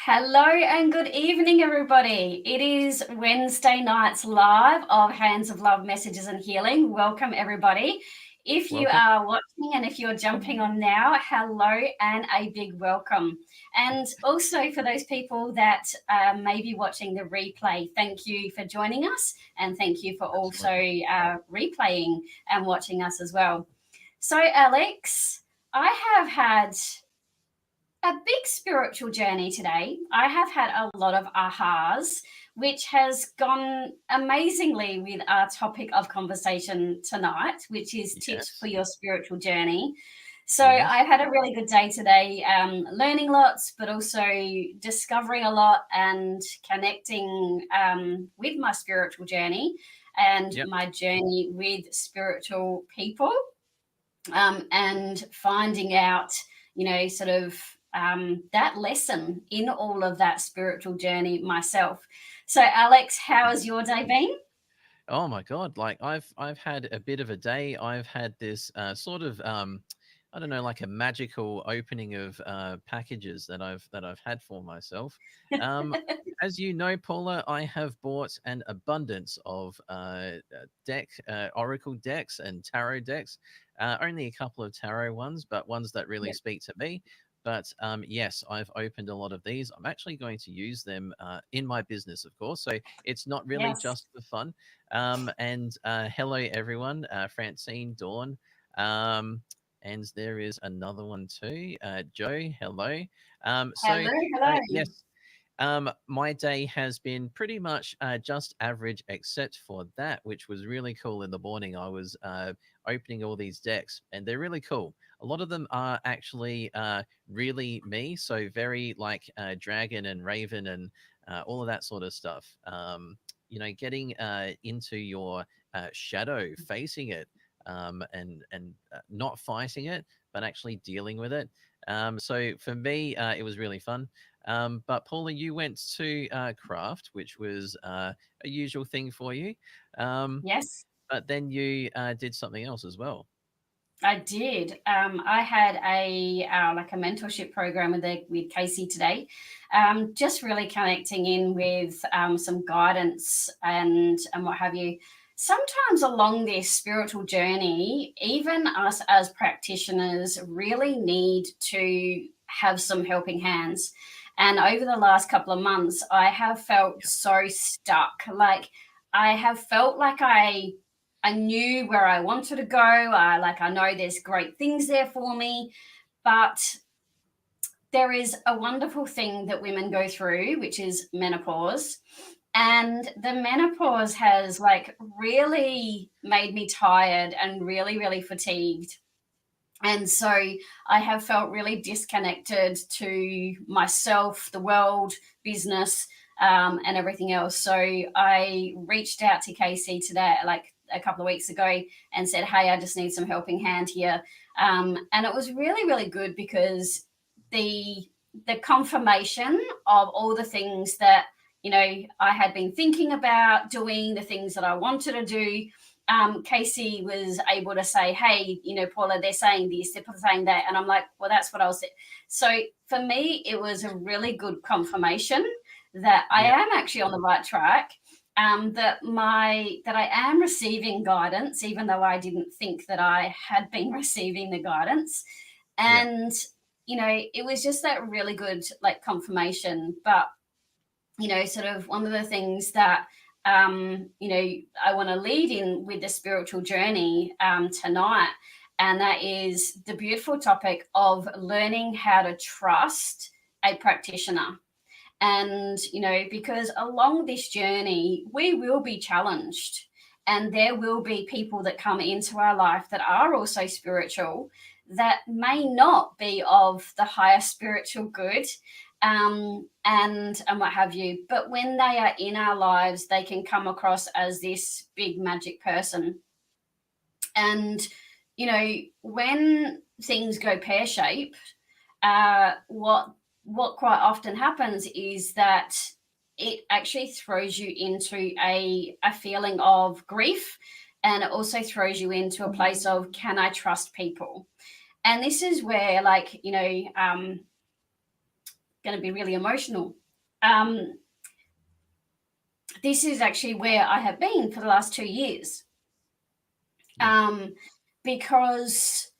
Hello and good evening, everybody. It is Wednesday nights live of Hands of Love Messages and Healing. Welcome, everybody. If you Welcome. are watching and if you're jumping on now, hello and a big welcome. And also for those people that may be watching the replay, thank you for joining us and thank you for also Absolutely. replaying and watching us as well. So, Alex, I have had a big spiritual journey today. I have had a lot of ahas, which has gone amazingly with our topic of conversation tonight, which is tips for Yes. your spiritual journey. So Yes. I've had a really good day today, learning lots, but also discovering a lot and connecting with my spiritual journey and Yep. my journey with spiritual people, and finding out, sort of that lesson in all of that spiritual journey myself. So, Alex, how has your day been? Oh my God! Like I've had a bit of a day. I've had this sort of I don't know, like a magical opening of packages that I've had for myself. Um, as you know, Paula, I have bought an abundance of oracle decks and tarot decks. Only a couple of tarot ones, but ones that really Yep. speak to me. But yes, I've opened a lot of these. I'm actually going to use them in my business, of course. So it's not really Yes. just for fun. And hello, everyone. Francine, Dawn. And there is another one too. Joe, hello. So, Hello, hello. yes, my day has been pretty much just average, except for that, which was really cool. In the morning, I was opening all these decks, and they're really cool. A lot of them are actually really me, so very like dragon and raven and all of that sort of stuff. Getting into your shadow, facing it, and not fighting it, but actually dealing with it. So for me, it was really fun. But Paula, you went to craft, which was a usual thing for you. Um, Yes, but then you did something else as well. I did. I had a like a mentorship program with Casey today, just really connecting in with some guidance and what have you. Sometimes along this spiritual journey, even us as practitioners really need to have some helping hands. And over the last couple of months, I have felt Yeah. so stuck. Like I have felt like I knew where I wanted to go. I know there's great things there for me, but there is a wonderful thing that women go through, which is menopause. And the menopause has like really made me tired and really, really fatigued. And so I have felt really disconnected to myself, the world, business, and everything else. So I reached out to Casey today, like a couple of weeks ago, and said, "Hey, I just need some helping hand here." And it was really, really good because the the confirmation of all the things that I had been thinking about doing, the things that I wanted to do, Casey was able to say, "Hey, Paula, they're saying this, they're saying that," and I'm like, "Well, that's what I was." So for me, it was a really good confirmation that I Yeah. am actually on the right track. That I am receiving guidance, even though I didn't think that I had been receiving the guidance, Yeah. and it was just that really good like confirmation. But sort of one of the things that I want to lead in with the spiritual journey tonight, and that is the beautiful topic of learning how to trust a practitioner. And, because along this journey, we will be challenged. And there will be people that come into our life that are also spiritual that may not be of the highest spiritual good, and what have you. But when they are in our lives, they can come across as this big magic person. And, when things go pear shaped, what quite often happens is that it actually throws you into a feeling of grief, and it also throws you into a place of, can I trust people? And this is where, like, going to be really emotional. Um, this is actually where I have been for the last 2 years. Yeah. Because,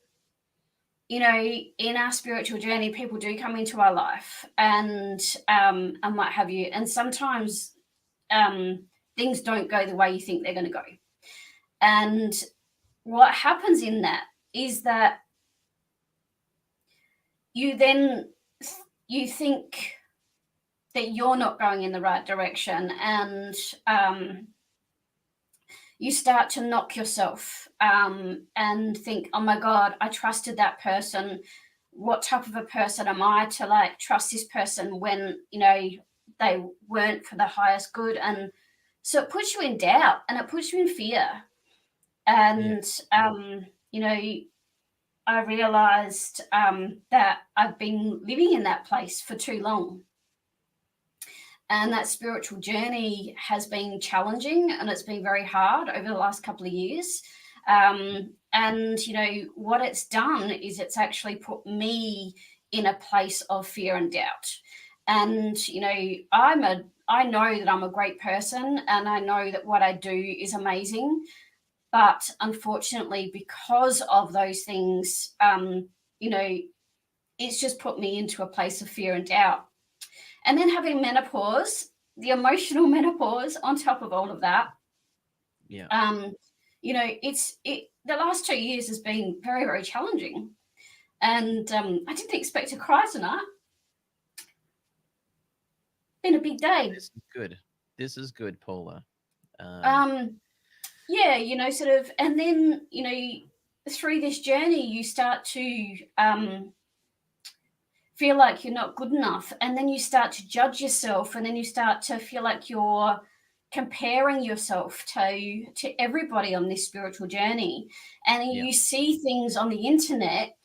you know, in our spiritual journey, people do come into our life and what have you. And sometimes things don't go the way you think they're going to go. And what happens in that is that you then you think that you're not going in the right direction, and you start to knock yourself and think, oh my God, I trusted that person. What type of a person am I to like trust this person when, you know, they weren't for the highest good? And so it puts you in doubt and it puts you in fear. Yeah. And, you know, I realized that I've been living in that place for too long. And that spiritual journey has been challenging and it's been very hard over the last couple of years. And, you know, what it's done is it's actually put me in a place of fear and doubt. And, you know, I know that I'm a great person and I know that what I do is amazing. But unfortunately, because of those things, you know, it's just put me into a place of fear and doubt. And then having menopause, the emotional menopause on top of all of that, Yeah. you know, the last 2 years has been very, very challenging. And I didn't expect to cry tonight. Been a big day. This is good. This is good, Paula. Um, Um, yeah, you know, sort of, and then, you know, through this journey, you start to feel like you're not good enough, and then you start to judge yourself, and then you start to feel like you're comparing yourself to everybody on this spiritual journey, and yeah. you see things on the internet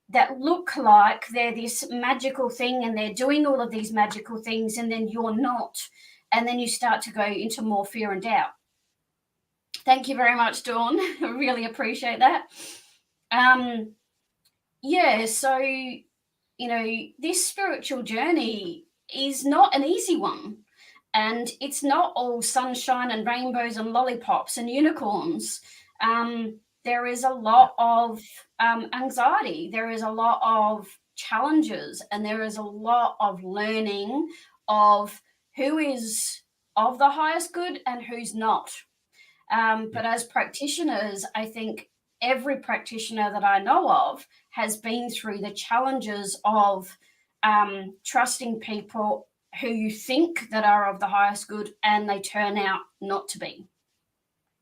that look like they're this magical thing and they're doing all of these magical things, and then you're not, and then you start to go into more fear and doubt. Thank you very much, Dawn. I really appreciate that. um yeah, so, you know, this spiritual journey is not an easy one. And it's not all sunshine and rainbows and lollipops and unicorns. There is a Yeah. lot of anxiety, there is a lot of challenges, and there is a lot of learning of who is of the highest good and who's not. Yeah. But as practitioners, I think every practitioner that I know of has been through the challenges of trusting people who you think that are of the highest good and they turn out not to be.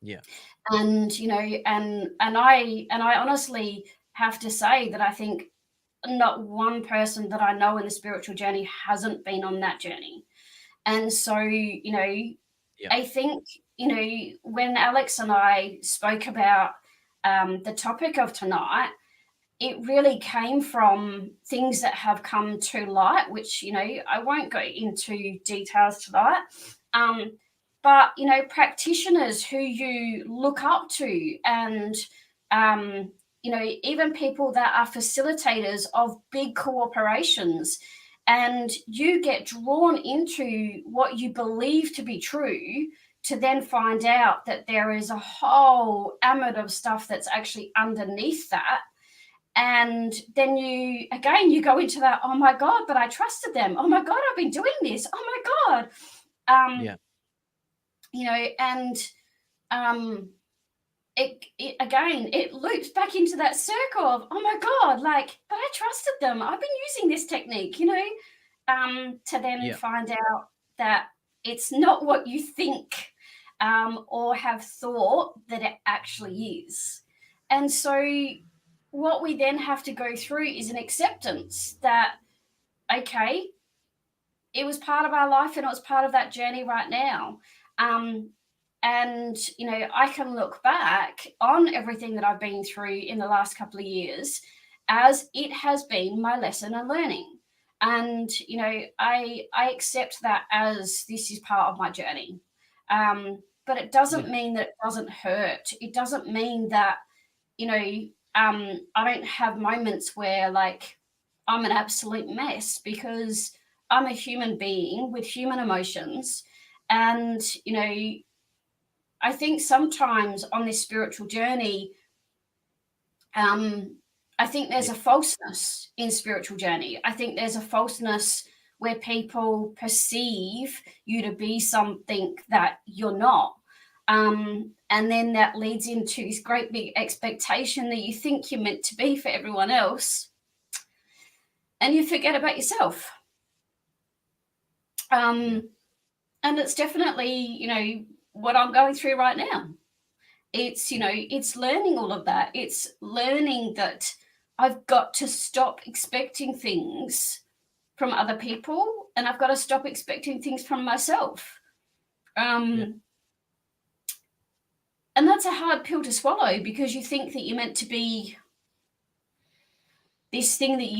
Yeah. And you know, and I honestly have to say that I think not one person that I know in the spiritual journey hasn't been on that journey. And so, you know, Yeah. I think, you know, when Alex and I spoke about the topic of tonight, it really came from things that have come to light, which, you know, I won't go into details tonight. Um, but, you know, practitioners who you look up to, and, you know, even people that are facilitators of big corporations, and you get drawn into what you believe to be true, to then find out that there is a whole gamut of stuff that's actually underneath that. And then you go into that, oh my God, but I trusted them, oh my God, I've been doing this, oh my God. Yeah. You know, and um it again, it loops back into that circle of, oh my God, like, but I trusted them, I've been using this technique, you know, to then Yeah. find out that it's not what you think, or have thought that it actually is. And so what we then have to go through is an acceptance that, okay, it was part of our life and it was part of that journey right now. Um, and, you know, I can look back on everything that I've been through in the last couple of years as it has been my lesson and learning. And, you know, I accept that as this is part of my journey. But it doesn't Yeah. mean that it doesn't hurt. It doesn't mean that, you know, I don't have moments where like I'm an absolute mess, because I'm a human being with human emotions. And, I think sometimes on this spiritual journey, um, I think there's Yeah. a falseness in spiritual journey. I think there's a falseness where people perceive you to be something that you're not. And then that leads into this great big expectation that you think you're meant to be for everyone else, and you forget about yourself. Yeah. Um, and it's definitely, what I'm going through right now. It's learning all of that. It's learning that I've got to stop expecting things from other people, and I've got to stop expecting things from myself. Yeah. Um, and that's a hard pill to swallow, because you think that you're meant to be this thing that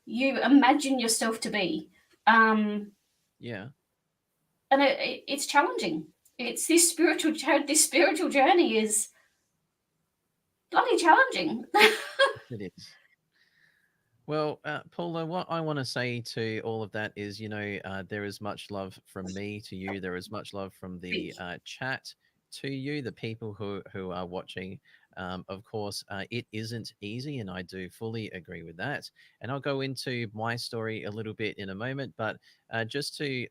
you imagine yourself to be. Um, Yeah. and it's challenging. It's this spiritual journey is bloody challenging. It is. Well, Paula, what I want to say to all of that is, there is much love from me to you. There is much love from the chat to you, the people who are watching. Of course, it isn't easy, and I do fully agree with that. And I'll go into my story a little bit in a moment, but just to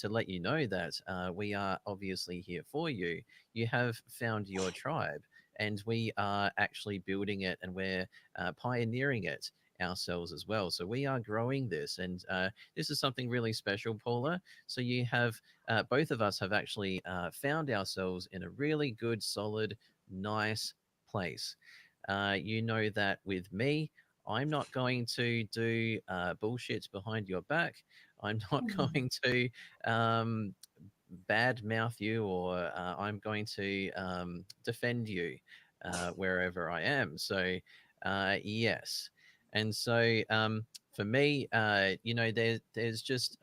let you know that we are obviously here for you. You have found your tribe, and we are actually building it, and we're pioneering it ourselves as well. So we are growing this, and this is something really special, Paula. So you have both of us have actually found ourselves in a really good, solid, nice place. You know that with me, I'm not going to do bullshit behind your back. I'm not going to um, bad mouth you, or I'm going to defend you wherever I am. So, yes. And so, for me, there's just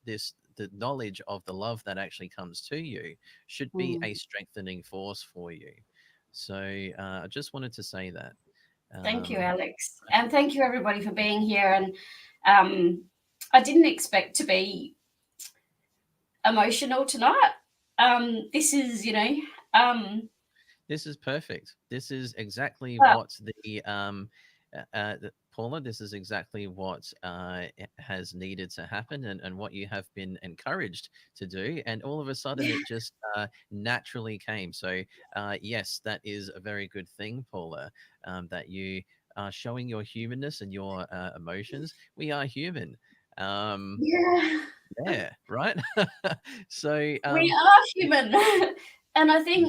this the knowledge of the love that actually comes to you should be a strengthening force for you. So, I just wanted to say that. Thank you, Um, Alex. And thank you, everybody, for being here. And um, I didn't expect to be emotional tonight. This is, This is perfect. This is exactly but what Paula, this is exactly what has needed to happen, and what you have been encouraged to do. And all of a sudden, it just naturally came. So, yes, that is a very good thing, Paula, that you are showing your humanness and your emotions. We are human. Um, yeah, yeah, right. So, we are human. And I yeah, think,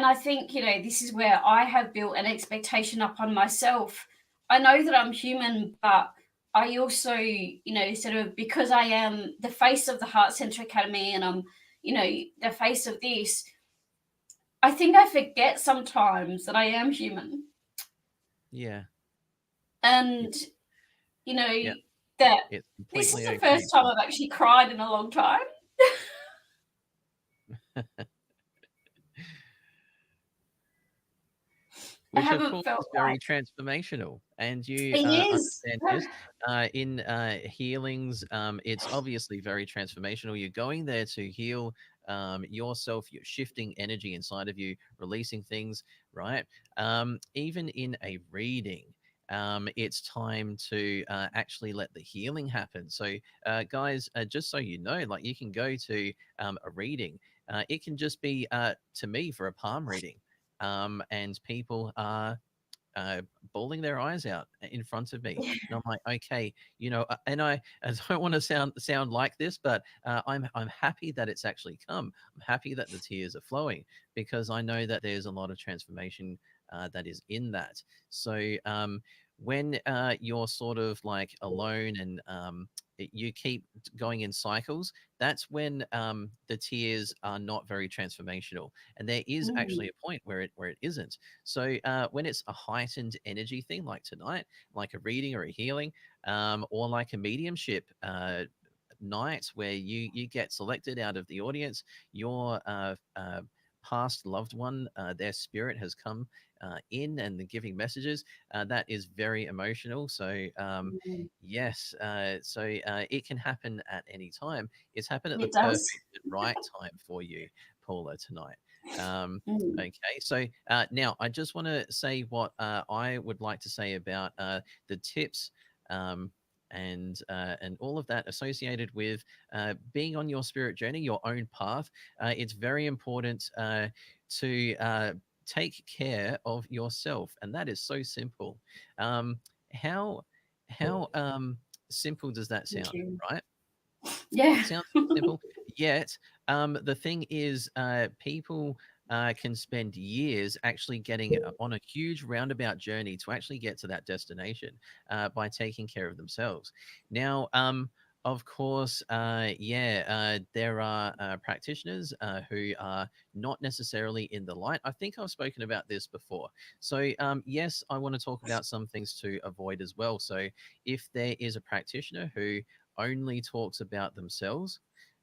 I think, this is where I have built an expectation upon myself. I know that I'm human, but I also, sort of, because I am the face of the Heart Center Academy, and I'm, the face of this, I think I forget sometimes that I am human. yeah, And, you know, yeah. that It's this is completely the first okay. time I've actually cried in a long time. I Which of haven't course felt is very like transformational. And you it is. understand this in healings. It's obviously very transformational. You're going there to heal yourself. You're shifting energy inside of you, releasing things, right? Even in a reading. It's time to actually let the healing happen. So, guys, just so you know, like you can go to a reading. It can just be to me for a palm reading, and people are uh, bawling their eyes out in front of me, and I'm like, okay, and I don't want to sound like this, but I'm happy that it's actually come. I'm happy that the tears are flowing, because I know that there's a lot of transformation that is in that. So when you're sort of like alone, and you keep going in cycles, that's when the tears are not very transformational, and there is Mm. actually a point where it isn't. So when it's a heightened energy thing like tonight, like a reading or a healing, or like a mediumship night where you get selected out of the audience, your past loved one, their spirit has come in and the giving messages, that is very emotional. So Mm. yes, it can happen at any time. It's happened at the It does. perfect and right time for you, Paula, tonight. Um, Mm. okay, so now I just want to say what I would like to say about the tips. Um, and all of that associated with being on your spirit journey, your own path. It's very important to take care of yourself, and that is so simple. Um, how how simple does that Thank sound, you. right? Yeah. Sounds simple, yet the thing is, people can spend years actually getting on a huge roundabout journey to actually get to that destination by taking care of themselves. Now, of course, there are practitioners who are not necessarily in the light. I think I've spoken about this before. So, yes, I want to talk about some things to avoid as well. So, if there is a practitioner who only talks about themselves.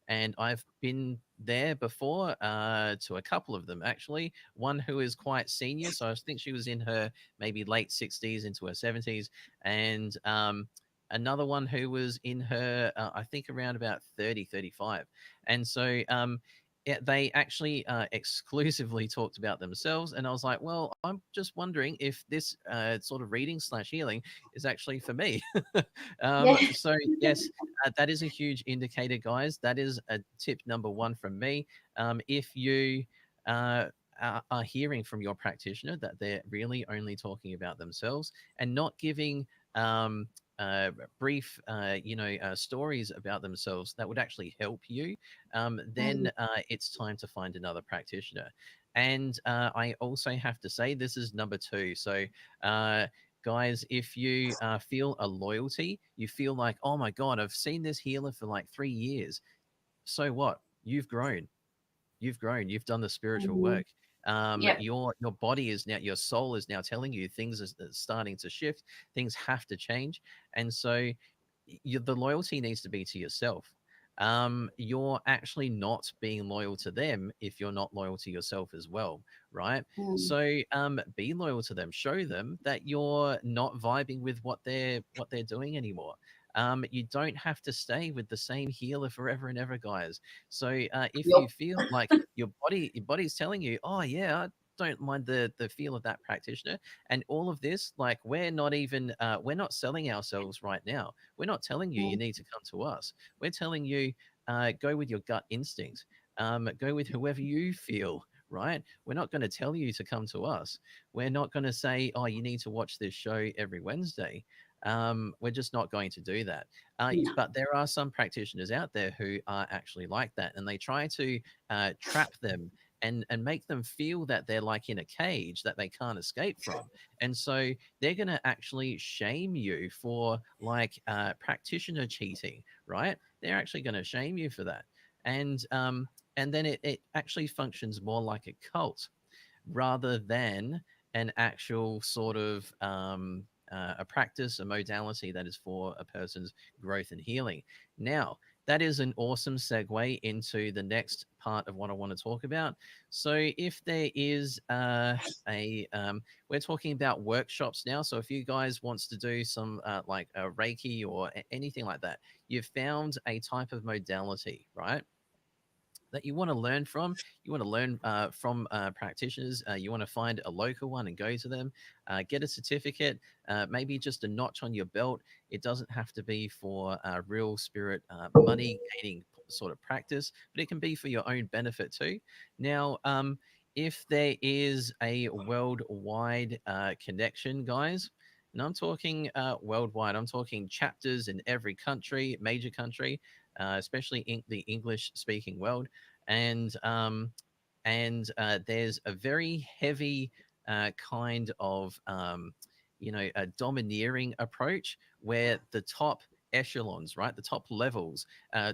And I've been there before to a couple of them, actually. One who is quite senior. So I think she was in her maybe late 60s into her 70s. And another one who was in her, I think, around about 30, 35. And so they actually exclusively talked about themselves. And I was like, well, I'm just wondering if this sort of reading slash healing is actually for me. Yeah. So yes, that is a huge indicator, guys. That is a tip number one from me. If you are hearing from your practitioner that they're really only talking about themselves and not giving um, brief, stories about themselves that would actually help you, then Mm. it's time to find another practitioner. And I also have to say, this is number two. So, guys, if you feel a loyalty, you feel like, oh my God, I've seen this healer for like 3 years. So what? You've grown, you've done the spiritual Mhm. work. Yep. Your body is now, your soul is now telling you things are starting to shift, things have to change. And so the loyalty needs to be to yourself. You're actually not being loyal to them if you're not loyal to yourself as well, right? Mm. So be loyal to them, show them that you're not vibing with what they're doing anymore. You don't have to stay with the same healer forever and ever, guys. So if you Yep. feel like your body's telling you, oh yeah, I don't mind the feel of that practitioner, and all of this, like we're not selling ourselves right now. We're not telling you you Mm. need to come to us. We're telling you go with your gut instinct. Go with whoever you feel. Right? We're not going to tell you to come to us. We're not going to say, oh, you need to watch this show every Wednesday. We're just not going to do that. No. But there are some practitioners out there who are actually like that, and they try to trap them and make them feel that they're like in a cage that they can't escape from. And so they're going to actually shame you for like practitioner cheating, right? They're actually going to shame you for that. And then it actually functions more like a cult rather than an actual sort of a practice, a modality that is for a person's growth and healing. Now, that is an awesome segue into the next part of what I want to talk about. So, if there is we're talking about workshops now. So, if you guys wants to do some like Reiki or anything like that, you've found a type of modality, right? That you want to learn from. You want to learn from practitioners. You want to find a local one and go to them, get a certificate, maybe just a notch on your belt. It doesn't have to be for real spirit money gaining sort of practice, but it can be for your own benefit too. Now, if there is a worldwide connection, guys, and I'm talking worldwide, I'm talking chapters in every country, major country, especially in the English speaking world. And there's a very heavy kind of a domineering approach where the top echelons, right, the top levels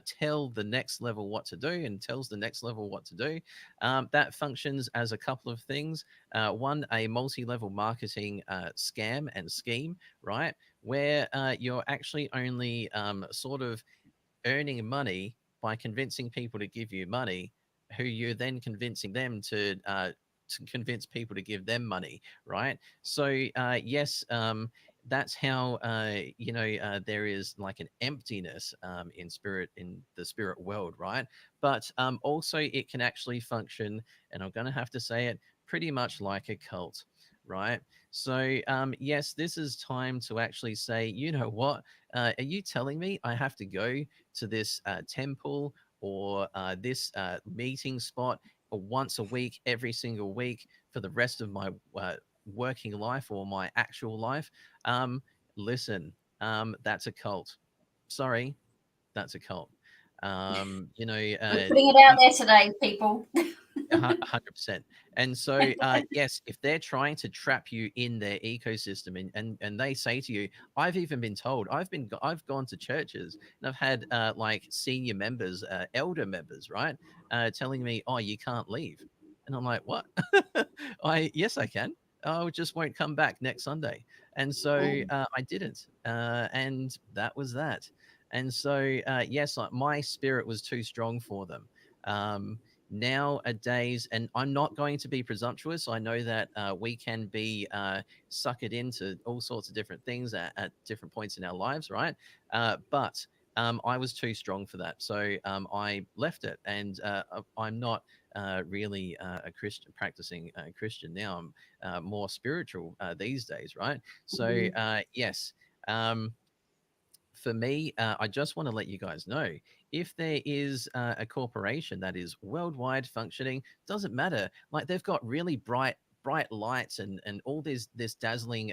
tell the next level what to do and tells the next level what to do. That functions as a couple of things. One, a multi-level marketing scam and scheme, right, where you're actually only sort of earning money by convincing people to give you money, who you're then convincing them to to convince people to give them money, right? So yes, that's how there is like an emptiness in spirit, in the spirit world, right? But also it can actually function, and I'm going to have to say it, pretty much like a cult, right? So yes, this is time to actually say, you know what, are you telling me I have to go to this temple or this meeting spot once a week, every single week for the rest of my working life or my actual life? Um, Listen, that's a cult. Sorry, that's a cult. You know, We're putting it out there today, people. 100%. And so, yes, if they're trying to trap you in their ecosystem, and they say to you, I've even been told, I've gone to churches and I've had like senior members, elder members, right, telling me, oh, you can't leave, and I'm like, what? Yes, I can. I just won't come back next Sunday. And so Mm, I didn't, and that was that. And so, yes, like my spirit was too strong for them. Um, Nowadays, and I'm not going to be presumptuous. I know that we can be suckered into all sorts of different things at different points in our lives, right? But I was too strong for that, so I left it, and I'm not really a Christian, practicing Christian now. I'm more spiritual these days, right? So mm, yes. For me, I just want to let you guys know, if there is a corporation that is worldwide functioning, doesn't matter. Like they've got really bright lights and all this dazzling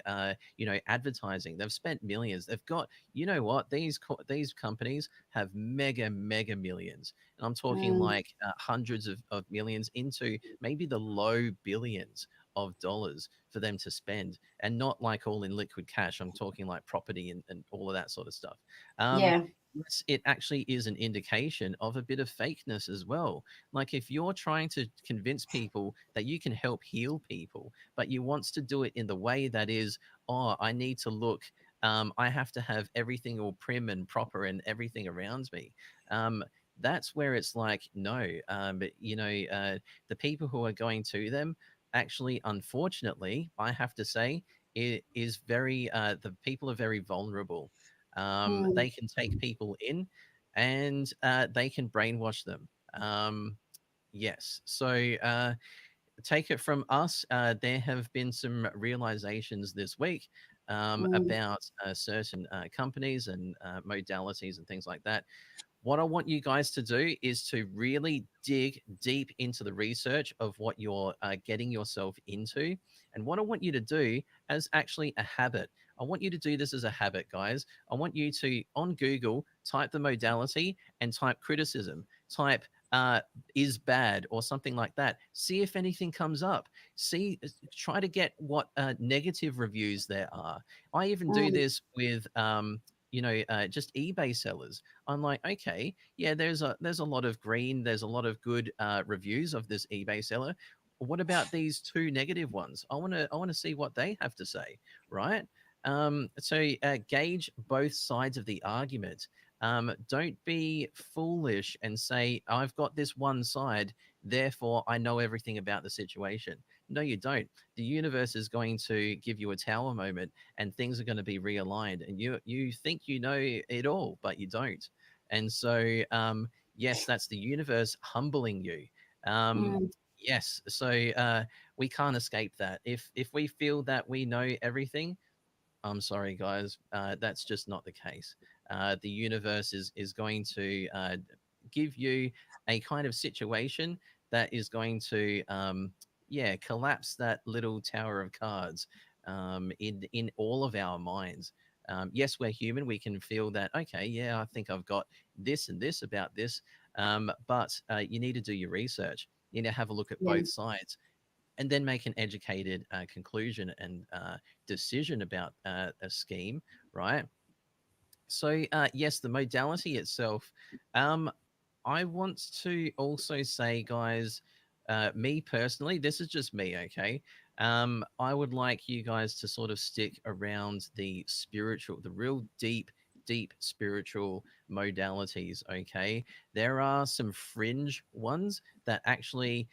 advertising. They've spent millions. They've got, you know what, these companies have mega millions, and I'm talking mm. like hundreds of millions into maybe the low billions of dollars for them to spend, and not like all in liquid cash. I'm talking like property and all of that sort of stuff. Um, Yeah. yes, it actually is an indication of a bit of fakeness as well. Like if you're trying to convince people that you can help heal people, but you wants to do it in the way that is, oh, I need to look. I have to have everything all prim and proper and everything around me. Um, that's where it's like, no, the people who are going to them, actually, unfortunately, I have to say, it is very the people are very vulnerable. Mm, They can take people in, and they can brainwash them. Yes, so take it from us. There have been some realizations this week mm, about certain companies and modalities and things like that. What I want you guys to do is to really dig deep into the research of what you're getting yourself into. And what I want you to do as actually a habit, I want you to do this as a habit, guys. I want you to, on Google, type the modality and type criticism, type is bad or something like that. See if anything comes up. See, try to get what negative reviews there are. I even do mm, this with, just eBay sellers. I'm like, okay, yeah, there's a lot of green, there's a lot of good reviews of this eBay seller. What about these two negative ones? I want to see what they have to say, right? So gauge both sides of the argument. Don't be foolish and say, I've got this one side, therefore I know everything about the situation. No, you don't. The universe is going to give you a tower moment, and things are going to be realigned, and you think you know it all, but you don't. And so, yes, that's the universe humbling you. Um, mm. yes, so we can't escape that. If we feel that we know everything, I'm sorry, guys. That's just not the case. The universe is going to give you a kind of situation that is going to, yeah, collapse that little tower of cards in all of our minds. Yes, we're human. We can feel that. Okay, yeah, I think I've got this and this about this. But you need to do your research. You need to have a look at Yeah. both sides, and then make an educated conclusion and decision about a scheme, right? So, yes, the modality itself. Um, I want to also say, guys, me personally, this is just me, okay? I would like you guys to sort of stick around the spiritual, the real deep spiritual modalities, okay? There are some fringe ones that actually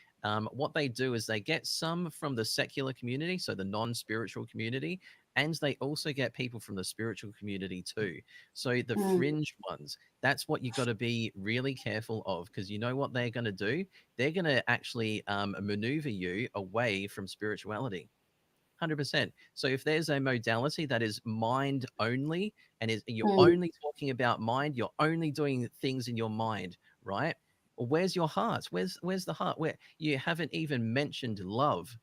what they do is they get some from the secular community, so the non-spiritual community, and they also get people from the spiritual community too. So the Mm, fringe ones, that's what you got to be really careful of, because you know what they're going to do? They're going to actually maneuver you away from spirituality. 100%. So if there's a modality that is mind only and is you're mm, only talking about mind, you're only doing things in your mind, right? Well, where's your heart? Where's the heart? Where you haven't even mentioned love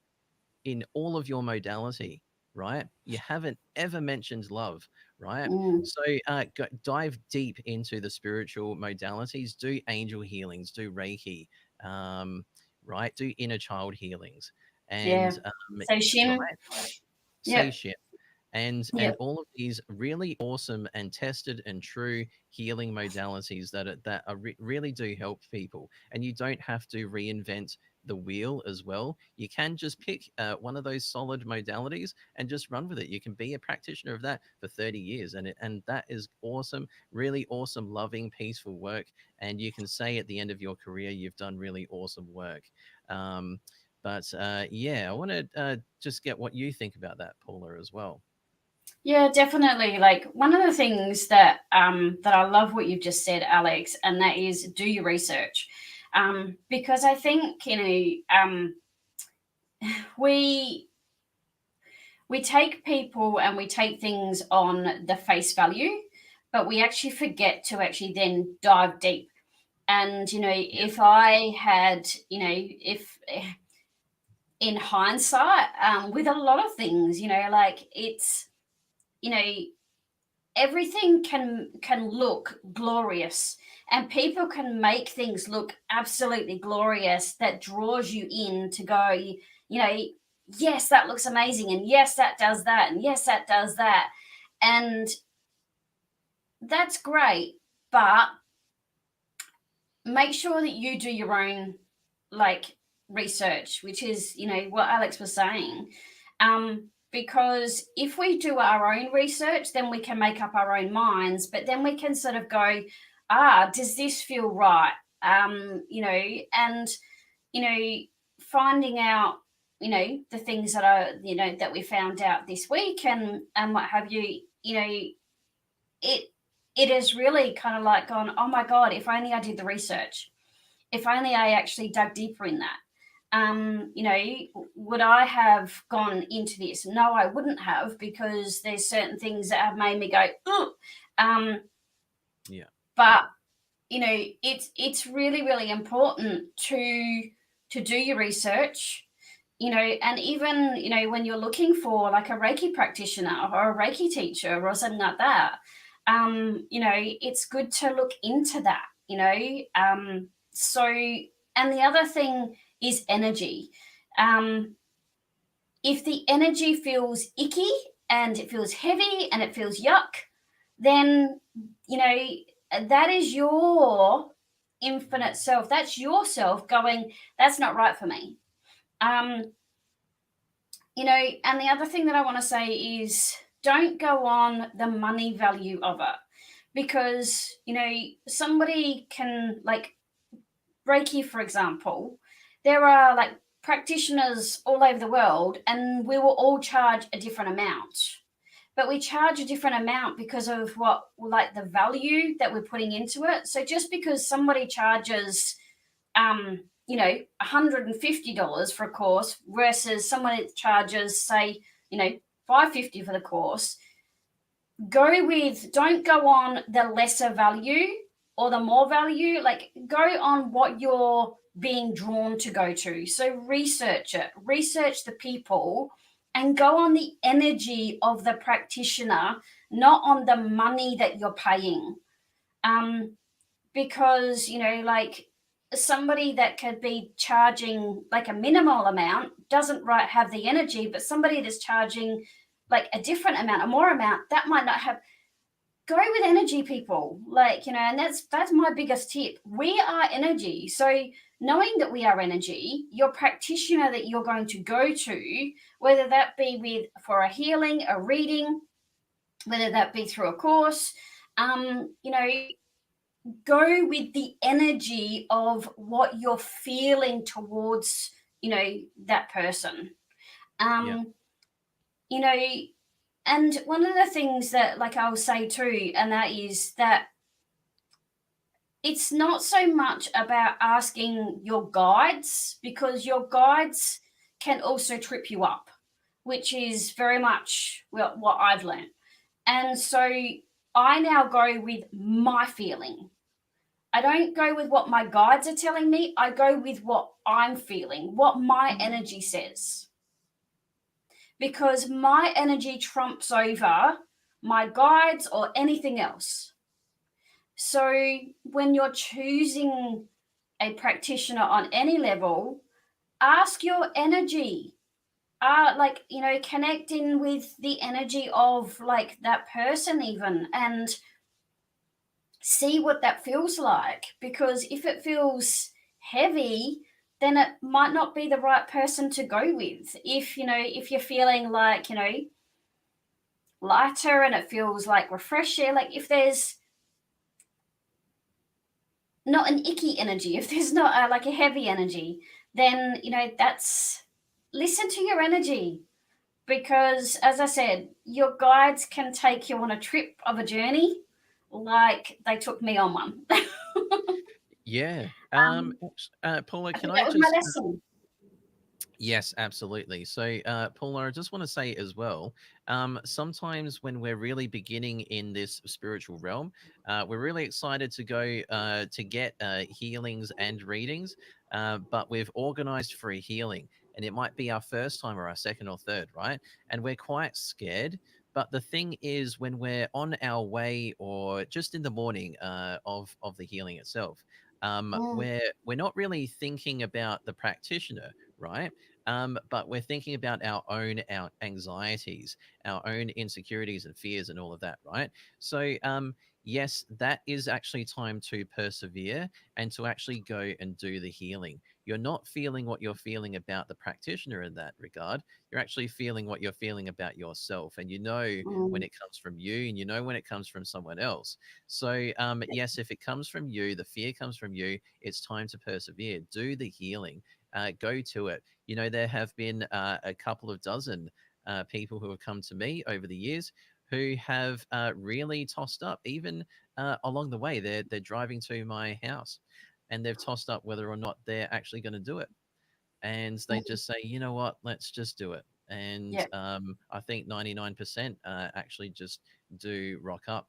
in all of your modality, right? You haven't ever mentioned love, right? mm. So dive deep into the spiritual modalities. Do angel healings. Do Reiki, um, right? Do inner child healings, Yeah. and So Shim. right, say Yep. shit, and Yep. all of these really awesome and tested and true healing modalities really do help people, and you don't have to reinvent the wheel as well. You can just pick one of those solid modalities and just run with it. You can be a practitioner of that for 30 years, and that is awesome, really awesome, loving, peaceful work. And you can say at the end of your career you've done really awesome work. Yeah, I want to just get what you think about that, Paula, as well. Yeah, definitely. Like one of the things that that I love what you've just said, Alex, and that is do your research. Because I think, we we take people and we take things on the face value, but we actually forget to actually then dive deep. And Yeah, if I had, if in hindsight, with a lot of things, like it's, you know, everything can look glorious, and people can make things look absolutely glorious that draws you in to go, you know yes, that looks amazing, and yes, that does that, and yes, that does that, and that's great, but make sure that you do your own, like, research, which is what Alex was saying. Because if we do our own research, then we can make up our own minds, but then we can sort of go, does this feel right? And you know finding out the things that are that we found out this week, and what have you. It it is really kind of like gone, oh my god, if only I did the research, if only I actually dug deeper in that. Would I have gone into this? No, I wouldn't have, because there's certain things that have made me go, ugh. Um, yeah, but it's really, really important to do your research. And even when you're looking for like a Reiki practitioner or a Reiki teacher or something like that, it's good to look into that. So, and the other thing is energy. um if the energy feels icky and it feels heavy and it feels yuck, then you know that is your infinite self, that's yourself going, that's not right for me. um and the other thing that I want to say is, don't go on the money value of it, because somebody can, like, Reiki, for example, there are like practitioners all over the world, and we will all charge a different amount. But we charge a different amount because of what, like, the value that we're putting into it. So just because somebody charges, $150 for a course versus someone that charges, say, $550 for the course, don't go on the lesser value or the more value, like, go on what you're being drawn to go to. So research it, research the people, and go on the energy of the practitioner, not on the money that you're paying. Because like, somebody that could be charging like a minimal amount doesn't have the energy, but somebody that's charging like a different amount, a more amount, that might not have. Go with energy, people, like, and that's my biggest tip. We are energy. So knowing that we are energy, your practitioner that you're going to go to, whether that be for a healing, a reading, whether that be through a course, um you know go with the energy of what you're feeling towards, that person. Yeah. Um, you know, and one of the things that, like, I'll say too, and that is that it's not so much about asking your guides, because your guides can also trip you up, which is very much, well, what I've learned. And so I now go with my feeling. I don't go with what my guides are telling me. I go with what I'm feeling, what my energy says, because my energy trumps over my guides or anything else. So when you're choosing a practitioner on any level, ask your energy. Like, connect in with the energy of, like, that person, even, and see what that feels like. Because if it feels heavy, then it might not be the right person to go with. If you're feeling like, lighter and it feels like refreshing, like, if there's not an icky energy, if there's not like a heavy energy, then that's, listen to your energy. Because, as I said, your guides can take you on a trip of a journey, like they took me on one. Yeah. Paula, I can think I that was my just lesson. Yes, absolutely. So, Paula, I just want to say as well, sometimes when we're really beginning in this spiritual realm, we're really excited to go to get healings and readings, but we've organized for a healing, and it might be our first time or our second or third, right? And we're quite scared. But the thing is, when we're on our way or just in the morning of the healing itself, Mm, we're not really thinking about the practitioner, right? But we're thinking about our anxieties, our own insecurities and fears, and all of that, right? So, yes, that is actually time to persevere and to actually go and do the healing. You're not feeling what you're feeling about the practitioner in that regard. You're actually feeling what you're feeling about yourself, and you know when mm, it comes from you, and you know when it comes from someone else. So, yes, if it comes from you, the fear comes from you. It's time to persevere. Do the healing. Go to it. There have been a couple of dozen people who have come to me over the years who have really tossed up, even along the way. They're driving to my house, and they've tossed up whether or not they're actually going to do it. And they mm, just say, you know what, let's just do it. And yeah. I think 99% actually just do rock up.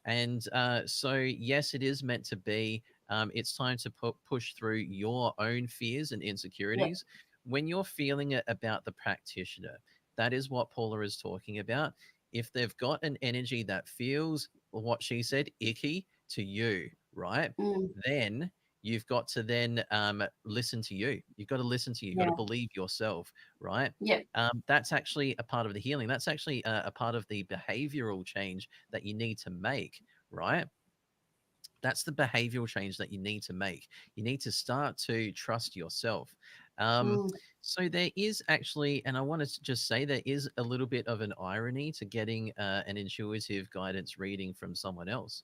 And so, yes, it is meant to be. It's time to push through your own fears and Yeah. insecurities. When you're feeling it about the practitioner, that is what Paula is talking about. If they've got an energy that feels what she said, icky to you, right? Mm, Then you've got to then listen to you. You've got to listen to you. You've got to yeah. believe yourself, right? Yeah. That's actually a part of the healing. That's actually a part of the behavioral change that you need to make, right? That's the behavioral change that you need to make. You need to start to trust yourself. Um, Mm, so there is actually, and I want to just say, there is a little bit of an irony to getting an intuitive guidance reading from someone else.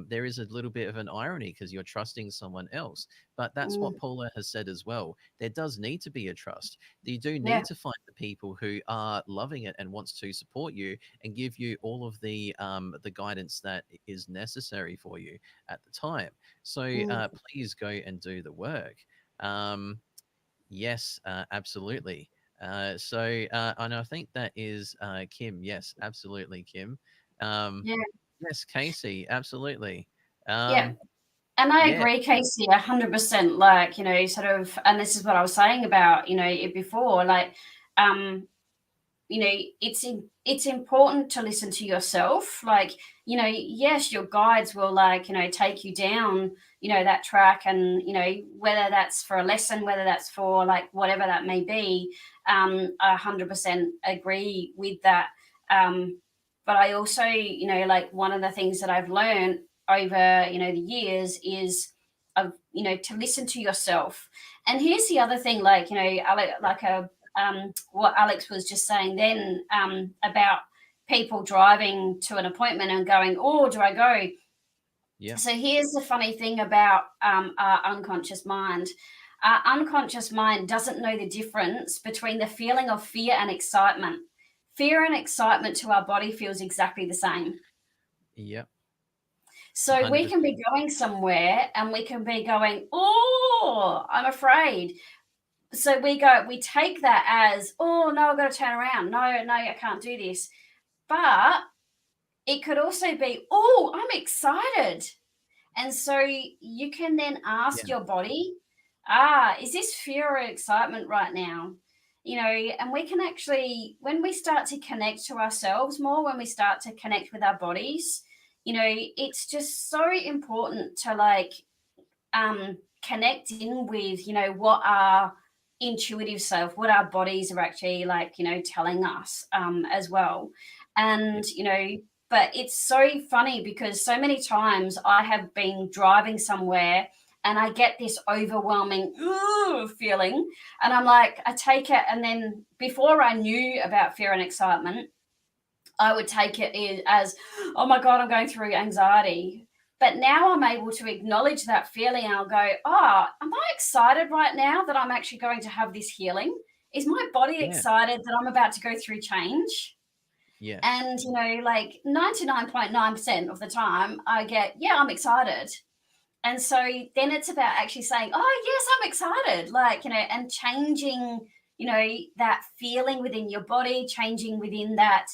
There is a little bit of an irony because you're trusting someone else. But that's what mm, Paula has said as well. There does need to be a trust. You do yeah. need to find the people who are loving it and wants to support you and give you all of the guidance that is necessary for you at the time. So Mm, please go and do the work. Um, yes, absolutely. And I think that is Kim. Yes, absolutely, Kim. Um, yeah. Yes, Casey, absolutely. Yeah. Um, And I yeah, agree, Casey, 100%. Like, sort of, and this is what I was saying about, it before, like, um, it's important to listen to yourself. Like, yes, your guides will, like, take you down, that track, and whether that's for a lesson, whether that's for, like, whatever that may be. I 100% agree with that. But I also, like, one of the things that I've learned over, the years is of, to listen to yourself. And here's the other thing, like, like a what Alex was just saying then, about people driving to an appointment and going, "Oh, do I go?" Yeah. So here's the funny thing about our unconscious mind. Our unconscious mind doesn't know the difference between the feeling of fear and excitement. Fear and excitement to our body feels exactly the same. Yeah. So we can 100%. be going somewhere and we can be going, oh, I'm afraid. So we take that as, oh, no, I've got to turn around. No, no, I can't do this. But it could also be, oh, I'm excited. And so you can then ask Yeah. your body, is this fear or excitement right now? And we can actually, when we start to connect to ourselves more, when we start to connect with our bodies, it's just so important to connect in with, what our intuitive self, what our bodies are actually telling us as well. Yeah. And, but it's so funny because so many times I have been driving somewhere and I get this overwhelming "Ooh" feeling. And I'm like, I take it. And then before I knew about fear and excitement, I would take it as, oh my God, I'm going through anxiety. But now I'm able to acknowledge that feeling. I'll go, oh, am I excited right now that I'm actually going to have this healing? Is my body Yeah. excited that I'm about to go through change? Yes. And, like 99.9% of the time, I get, yeah, I'm excited. And so then it's about actually saying, oh, yes, I'm excited. And changing, that feeling within your body, changing within that,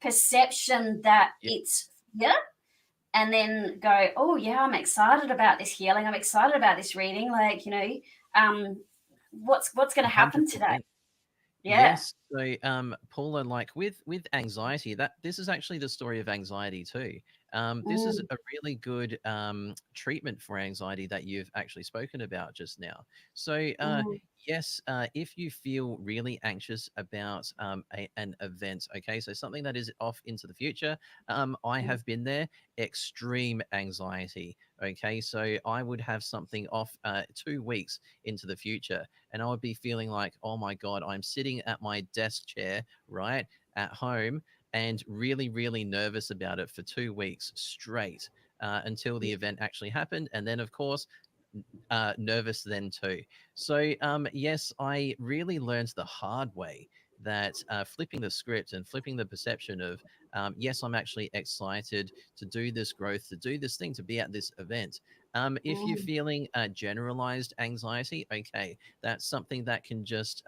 perception that Yeah. it's fear. And then go, oh, yeah, I'm excited about this healing. I'm excited about this reading. Um, what's going to happen today? 100%. Yeah. Yes. So, Paula, like with anxiety, that this is actually the story of anxiety too. This is Mm, a really good treatment for anxiety that you've actually spoken about just now. So, mm, yes, if you feel really anxious about an event, okay, so something that is off into the future, I mm, have been there. Extreme anxiety. Okay, so I would have something off 2 weeks into the future and I would be feeling like, oh my God, I'm sitting at my desk chair, right, at home and really, really nervous about it for 2 weeks straight until the event actually happened. And then, of course, nervous then too. So, yes, I really learned the hard way that flipping the script and flipping the perception of, yes, I'm actually excited to do this growth, to do this thing, to be at this event. If you're mm, feeling generalized anxiety, okay, that's something that can just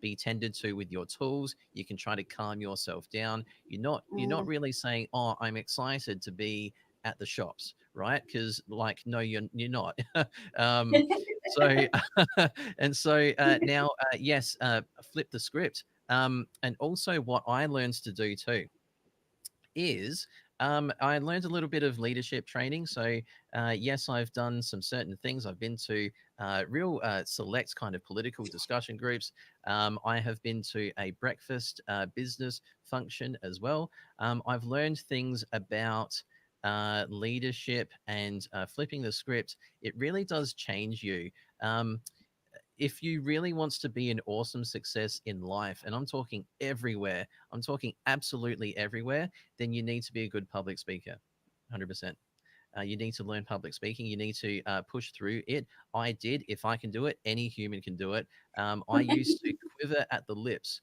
be tended to with your tools. You can try to calm yourself down. You're not mm. really saying, "Oh, I'm excited to be at the shops," right? Because like, no, you're not. um, so and so now, yes, flip the script. And also, what I learned to do too is I learned a little bit of leadership training. So, yes, I've done some certain things. I've been to real select kind of political discussion groups. I have been to a breakfast business function as well. I've learned things about leadership and flipping the script. It really does change you. Um, if you really wants to be an awesome success in life, and I'm talking everywhere, I'm talking absolutely everywhere, then you need to be a good public speaker. 100%. You need to learn public speaking. You need to push through it. I did. If I can do it, any human can do it. I used to quiver at the lips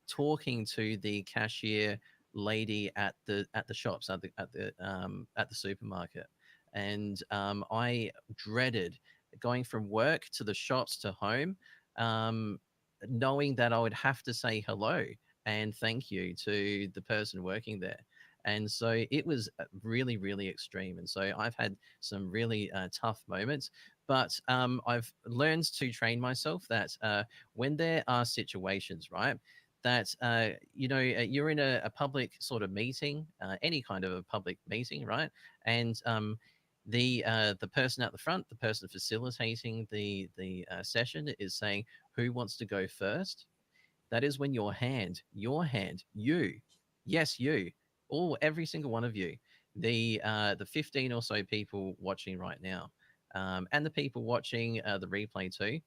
talking to the cashier lady at the shops at the supermarket, and I dreaded going from work to the shops to home, um, knowing that I would have to say hello and thank you to the person working there. And so it was really, really extreme. And so I've had some really tough moments, but I've learned to train myself that when there are situations, right, that you're in a public sort of meeting, any kind of a public meeting, right, and the person at the front, the person facilitating the session, is saying, "Who wants to go first?" That is when your hand, you, yes, you, all, every single one of you, the 15 or so people watching right now, and the people watching the replay too,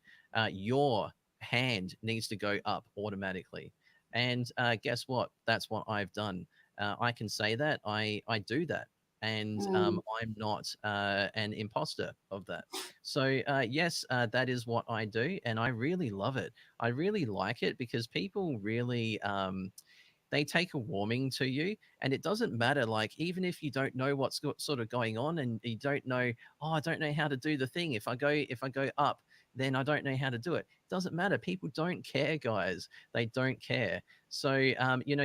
your hand needs to go up automatically. And guess what? That's what I've done. I can say that I do that. and Mm, I'm not an imposter of that. So yes, that is what I do, and I really love it. I really like it because people really they take a warming to you, and it doesn't matter, like, even if you don't know what's sort of going on, and you don't know, oh, I don't know how to do the thing, if I go up, then I don't know how to do it. It doesn't matter, people don't care, guys. They don't care. So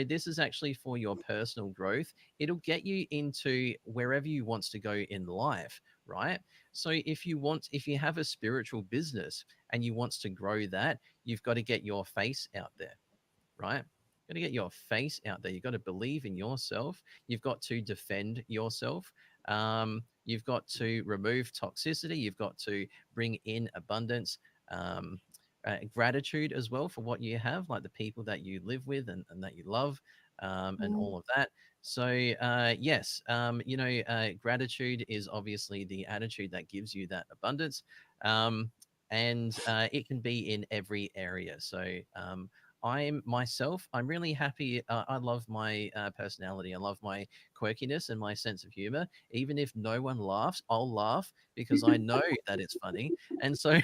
this is actually for your personal growth. It'll get you into wherever you wants to go in life, right? So if you have a spiritual business and you wants to grow that, you've got to get your face out there, right? Got to get your face out there. You've got to believe in yourself. You've got to defend yourself. You've got to remove toxicity. You've got to bring in abundance, gratitude as well for what you have, like the people that you live with and that you love, and mm, all of that. So, yes, gratitude is obviously the attitude that gives you that abundance. And it can be in every area. So, I'm myself. I'm really happy. I love my personality. I love my quirkiness and my sense of humor. Even if no one laughs, I'll laugh because I know that it's funny. And so,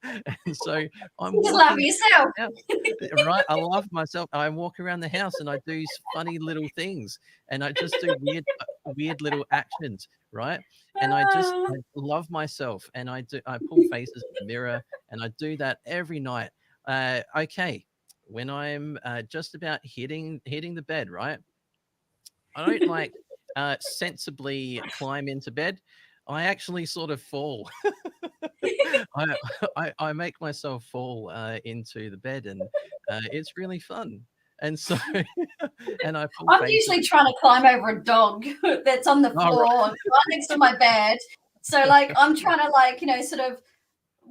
and so I'm you just laugh at walking yourself. around the house, right? I love myself. I walk around the house and I do funny little things, and I just do weird little actions, right? And I love myself, and I pull faces in the mirror, and I do that every night. Okay, when I'm just about hitting the bed, right? I don't like sensibly climb into bed. I actually sort of fall. I, I make myself fall into the bed, and it's really fun. And so, and I pull I'm faces. usually trying to climb over a dog that's on the Oh, right. floor right next to my bed. So like I'm trying to like, sort of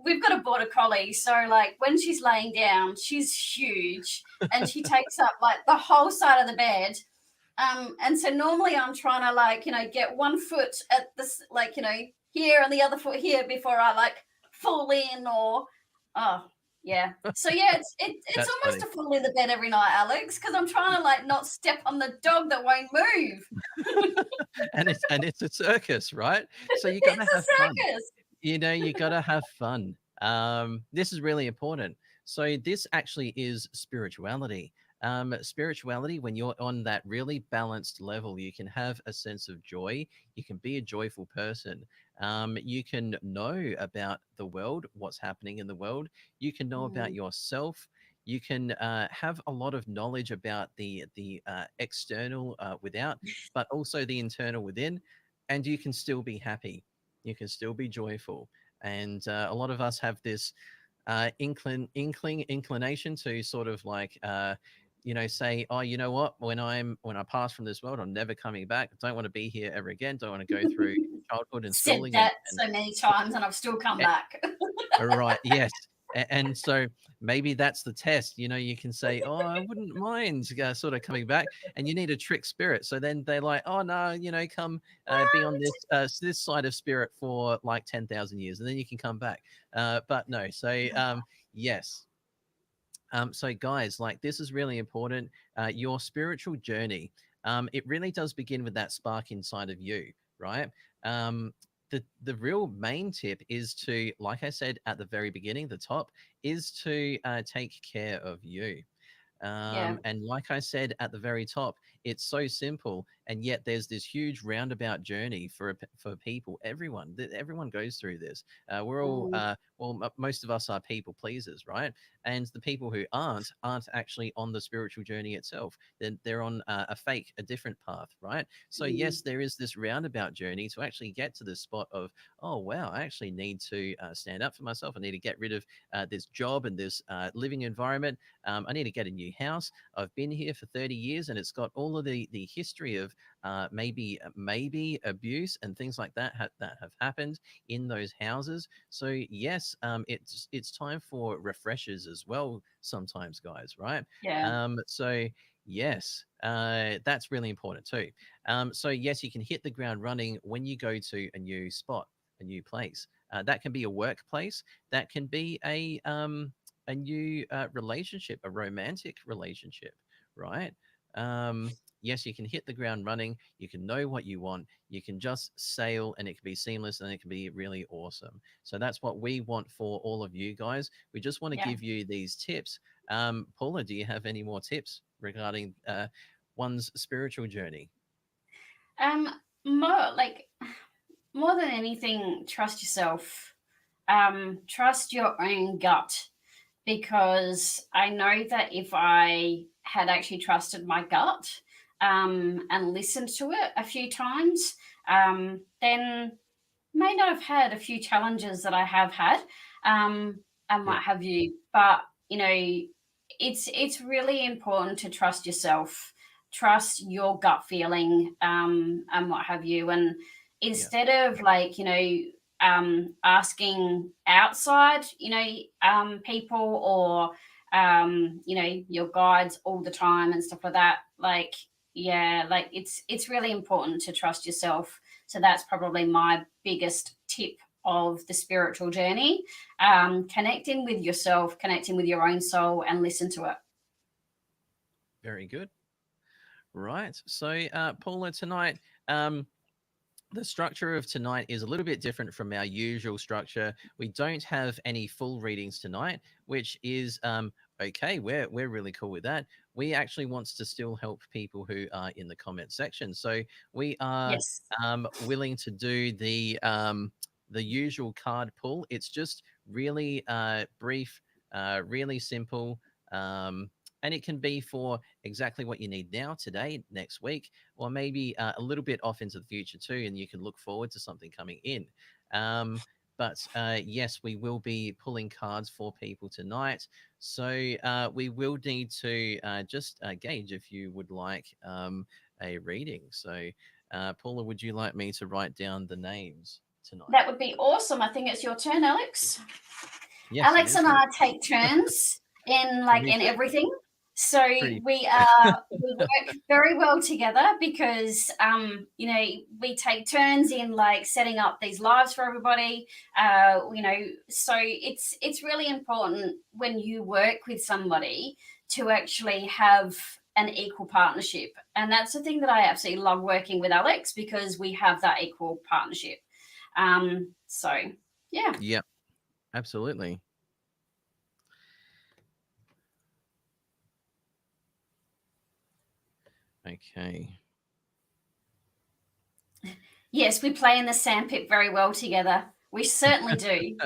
we've got a border collie. So like when she's laying down, she's huge and she takes up like the whole side of the bed. And so normally I'm trying to like, get one foot at this, like, here and the other foot here before I like fall in or, oh, yeah. So yeah, it's That's almost funny. a fall in the bed every night, Alex, because I'm trying to like not step on the dog that won't move. And it's a circus, right? So you got to It's a have fun. circus. You got to have fun. This is really important. So this actually is spirituality. Spirituality, when you're on that really balanced level, you can have a sense of joy. You can be a joyful person. You can know about the world, what's happening in the world. You can know about Mm, yourself. You can have a lot of knowledge about the external without, but also the internal within, and you can still be happy. You can still be joyful. And a lot of us have this inclination to sort of like say, oh, you know what, when I pass from this world, I'm never coming back. I don't want to be here ever again. Don't want to go through childhood and said schooling that and so many times and I've still come back. right, yes. And so maybe that's the test. You can say, "Oh, I wouldn't mind sort of coming back," and you need a trick spirit. So then they're like, "Oh no, come be on this side of spirit for like 10,000 years, and then you can come back." But no. So yes. So guys, like this is really important. Your spiritual journey, it really does begin with that spark inside of you, right? The real main tip is to, like I said at the very beginning, the top is to take care of you. Yeah, And like I said at the very top, it's so simple, and yet there's this huge roundabout journey for people. Everyone goes through this. We're all mm, most of us are people pleasers, right? And the people who aren't actually on the spiritual journey itself. They're on a fake, a different path, right? So mm, yes, there is this roundabout journey to actually get to this spot of, oh wow, I actually need to stand up for myself. I need to get rid of this job and this living environment. I need to get a new house. I've been here for 30 years, and it's got all of the history of maybe abuse and things like that that have happened in those houses. So yes, it's time for refreshers as well sometimes, guys. Right? yeah, So yes, that's really important too. So yes, you can hit the ground running when you go to a new spot, a new place. That can be a workplace. That can be a new relationship, a romantic relationship, right? yes, you can hit the ground running. You can know what you want. You can just sail, and it can be seamless, and it can be really awesome. So that's what we want for all of you guys. We just want to Yeah. give you these tips. Paula, do you have any more tips regarding one's spiritual journey? Um, more like more than anything, trust yourself. Trust your own gut, because I know that if I had actually trusted my gut and listened to it a few times, then may not have had a few challenges that I have had, and Yeah, what have you. But you know, it's really important to trust yourself, trust your gut feeling, and what have you. And yeah, instead of like asking outside, people or your guides all the time and stuff like that, like yeah, like it's really important to trust yourself. So that's probably my biggest tip of the spiritual journey. Connecting with yourself, connecting with your own soul, and listen to it. very good. Right. So, Paula, tonight, the structure of tonight is a little bit different from our usual structure. We don't have any full readings tonight, which is okay. We're really cool with that. We actually wants to still help people who are in the comment section. So we are Yes. willing to do the usual card pull. It's just really brief, really simple. And it can be for exactly what you need now, today, next week, or maybe a little bit off into the future too, and you can look forward to something coming in. But yes, we will be pulling cards for people tonight. So we will need to just gauge if you would like a reading. So, Paula, would you like me to write down the names tonight? That would be awesome. I think it's your turn, Alex. Yes, it Alex is. and It is. I take turns in like Pretty, in everything. So pretty. we work very well together because we take turns in like setting up these lives for everybody. So it's really important when you work with somebody to actually have an equal partnership, and that's the thing that I absolutely love working with Alex, because we have that equal partnership. So yeah. Yep, absolutely. Okay. Yes, we play in the sandpit very well together. We certainly do.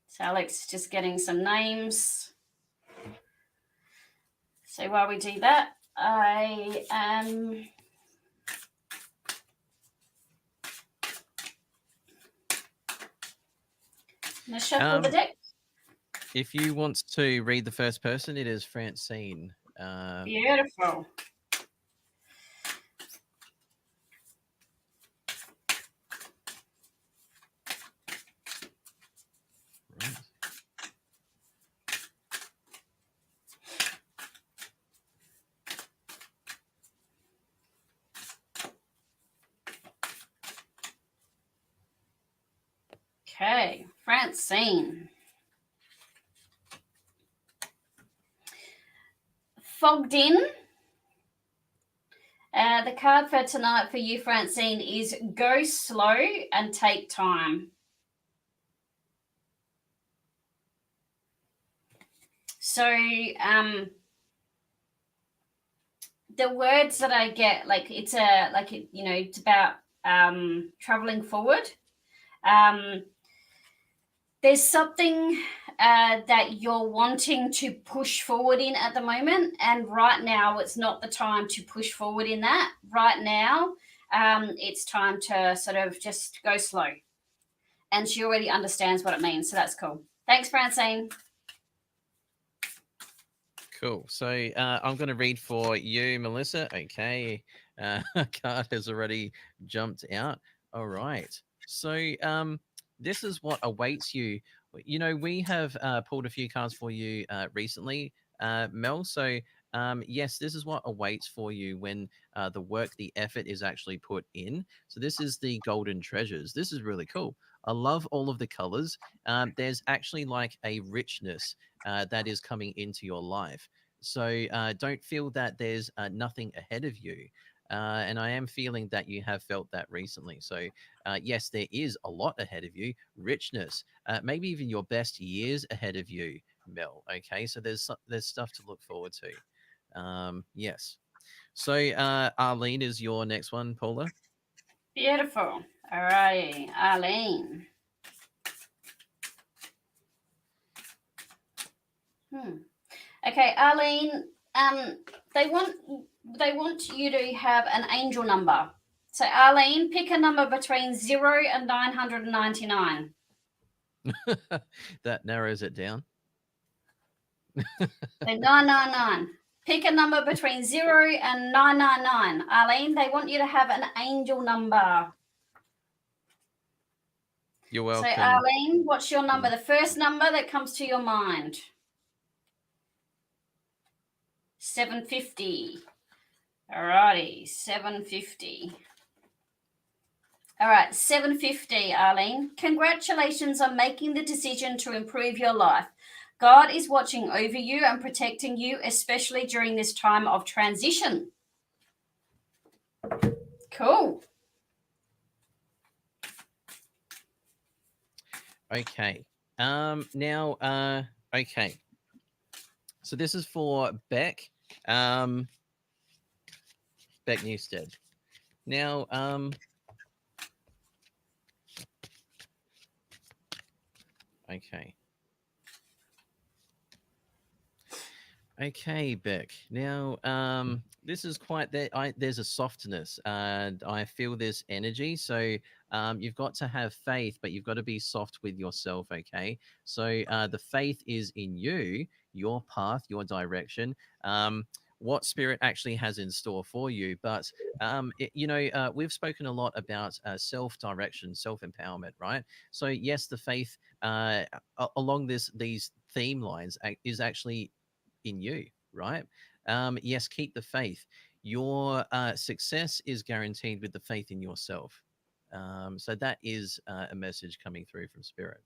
So Alex is just getting some names. So while we do that, I am going to shuffle the Um, deck. if you want to read the first person, it is Francine. Beautiful. Right. Okay, Francine. Fogged in. The card for tonight for you, Francine, is go slow and take time. So the words that I get, like it's about traveling forward. Um, there's something that you're wanting to push forward in at the moment, and right now it's not the time to push forward in that. Right now, it's time to sort of just go slow, and she already understands what it means, so that's cool. Thanks, Francine. Cool. So I'm going to read for you, Melissa. Okay. A card has already jumped out. All right. So this is what awaits you. You know, we have pulled a few cards for you recently, Mel. So yes, this is what awaits for you when the work, the effort is actually put in. So this is the golden treasures. This is really cool. I love all of the colors. There's actually like a richness that is coming into your life. So don't feel that there's nothing ahead of you. And I am feeling that you have felt that recently. So, yes, there is a lot ahead of you, richness, maybe even your best years ahead of you, Mel. Okay, so there's stuff to look forward to. Yes. So, Arlene is your next one, Paula. Beautiful. All righty, Arlene. Hmm. Okay, Arlene. They want you to have an angel number. So, Arlene, pick a number between 0 and 999. That narrows it down. So 999. Pick a number between 0 and 999. Arlene, they want you to have an angel number. You're So, welcome. Arlene, what's your number? Mm. The first number that comes to your mind. 750. Alrighty, 750. All right, 750, Arlene. Congratulations on making the decision to improve your life. God is watching over you and protecting you, especially during this time of transition. Cool. Okay. Now, okay. So this is for Beck. Beck Newstead. Now, okay. Okay, Beck. Now, this is quite there. There's a softness, and I feel this energy. So, you've got to have faith, but you've got to be soft with yourself. Okay. So, the faith is in you, your path, your direction. What spirit actually has in store for you. But we've spoken a lot about self-direction, self-empowerment, right? So yes, the faith along these theme lines is actually in you, right? Yes, keep the faith. Your success is guaranteed with the faith in yourself. So that is a message coming through from Spirit.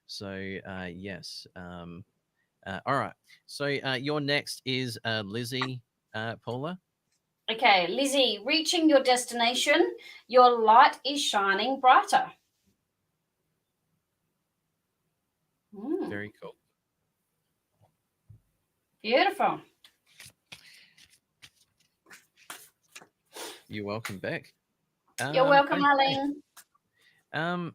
So, yes. All right. So, your next is Lizzie, Paula. Okay, Lizzie, reaching your destination, your light is shining brighter. Very cool. Beautiful. You're welcome back. You're welcome, Okay. Arlene. Um,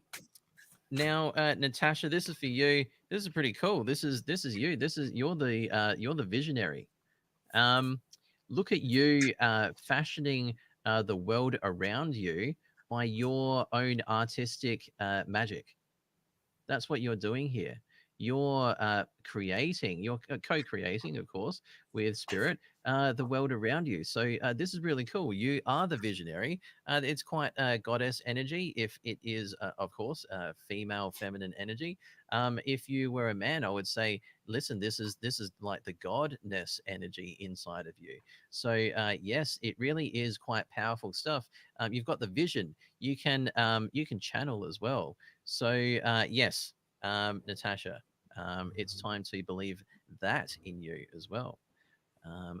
Now, Natasha, this is for you. This is pretty cool. This is you. This is you're the visionary. Um, Look at you fashioning the world around you by your own artistic magic. That's what you're doing here. You're creating, you're co-creating, of course, with spirit, the world around you. So this is really cool. You are the visionary. It's quite goddess energy, if it is, of course, female, feminine energy. If you were a man, I would say, listen, this is like the godness energy inside of you. So yes, it really is quite powerful stuff. You've got the vision. You can channel as well. So, yes, Natasha, it's time to believe that in you as well.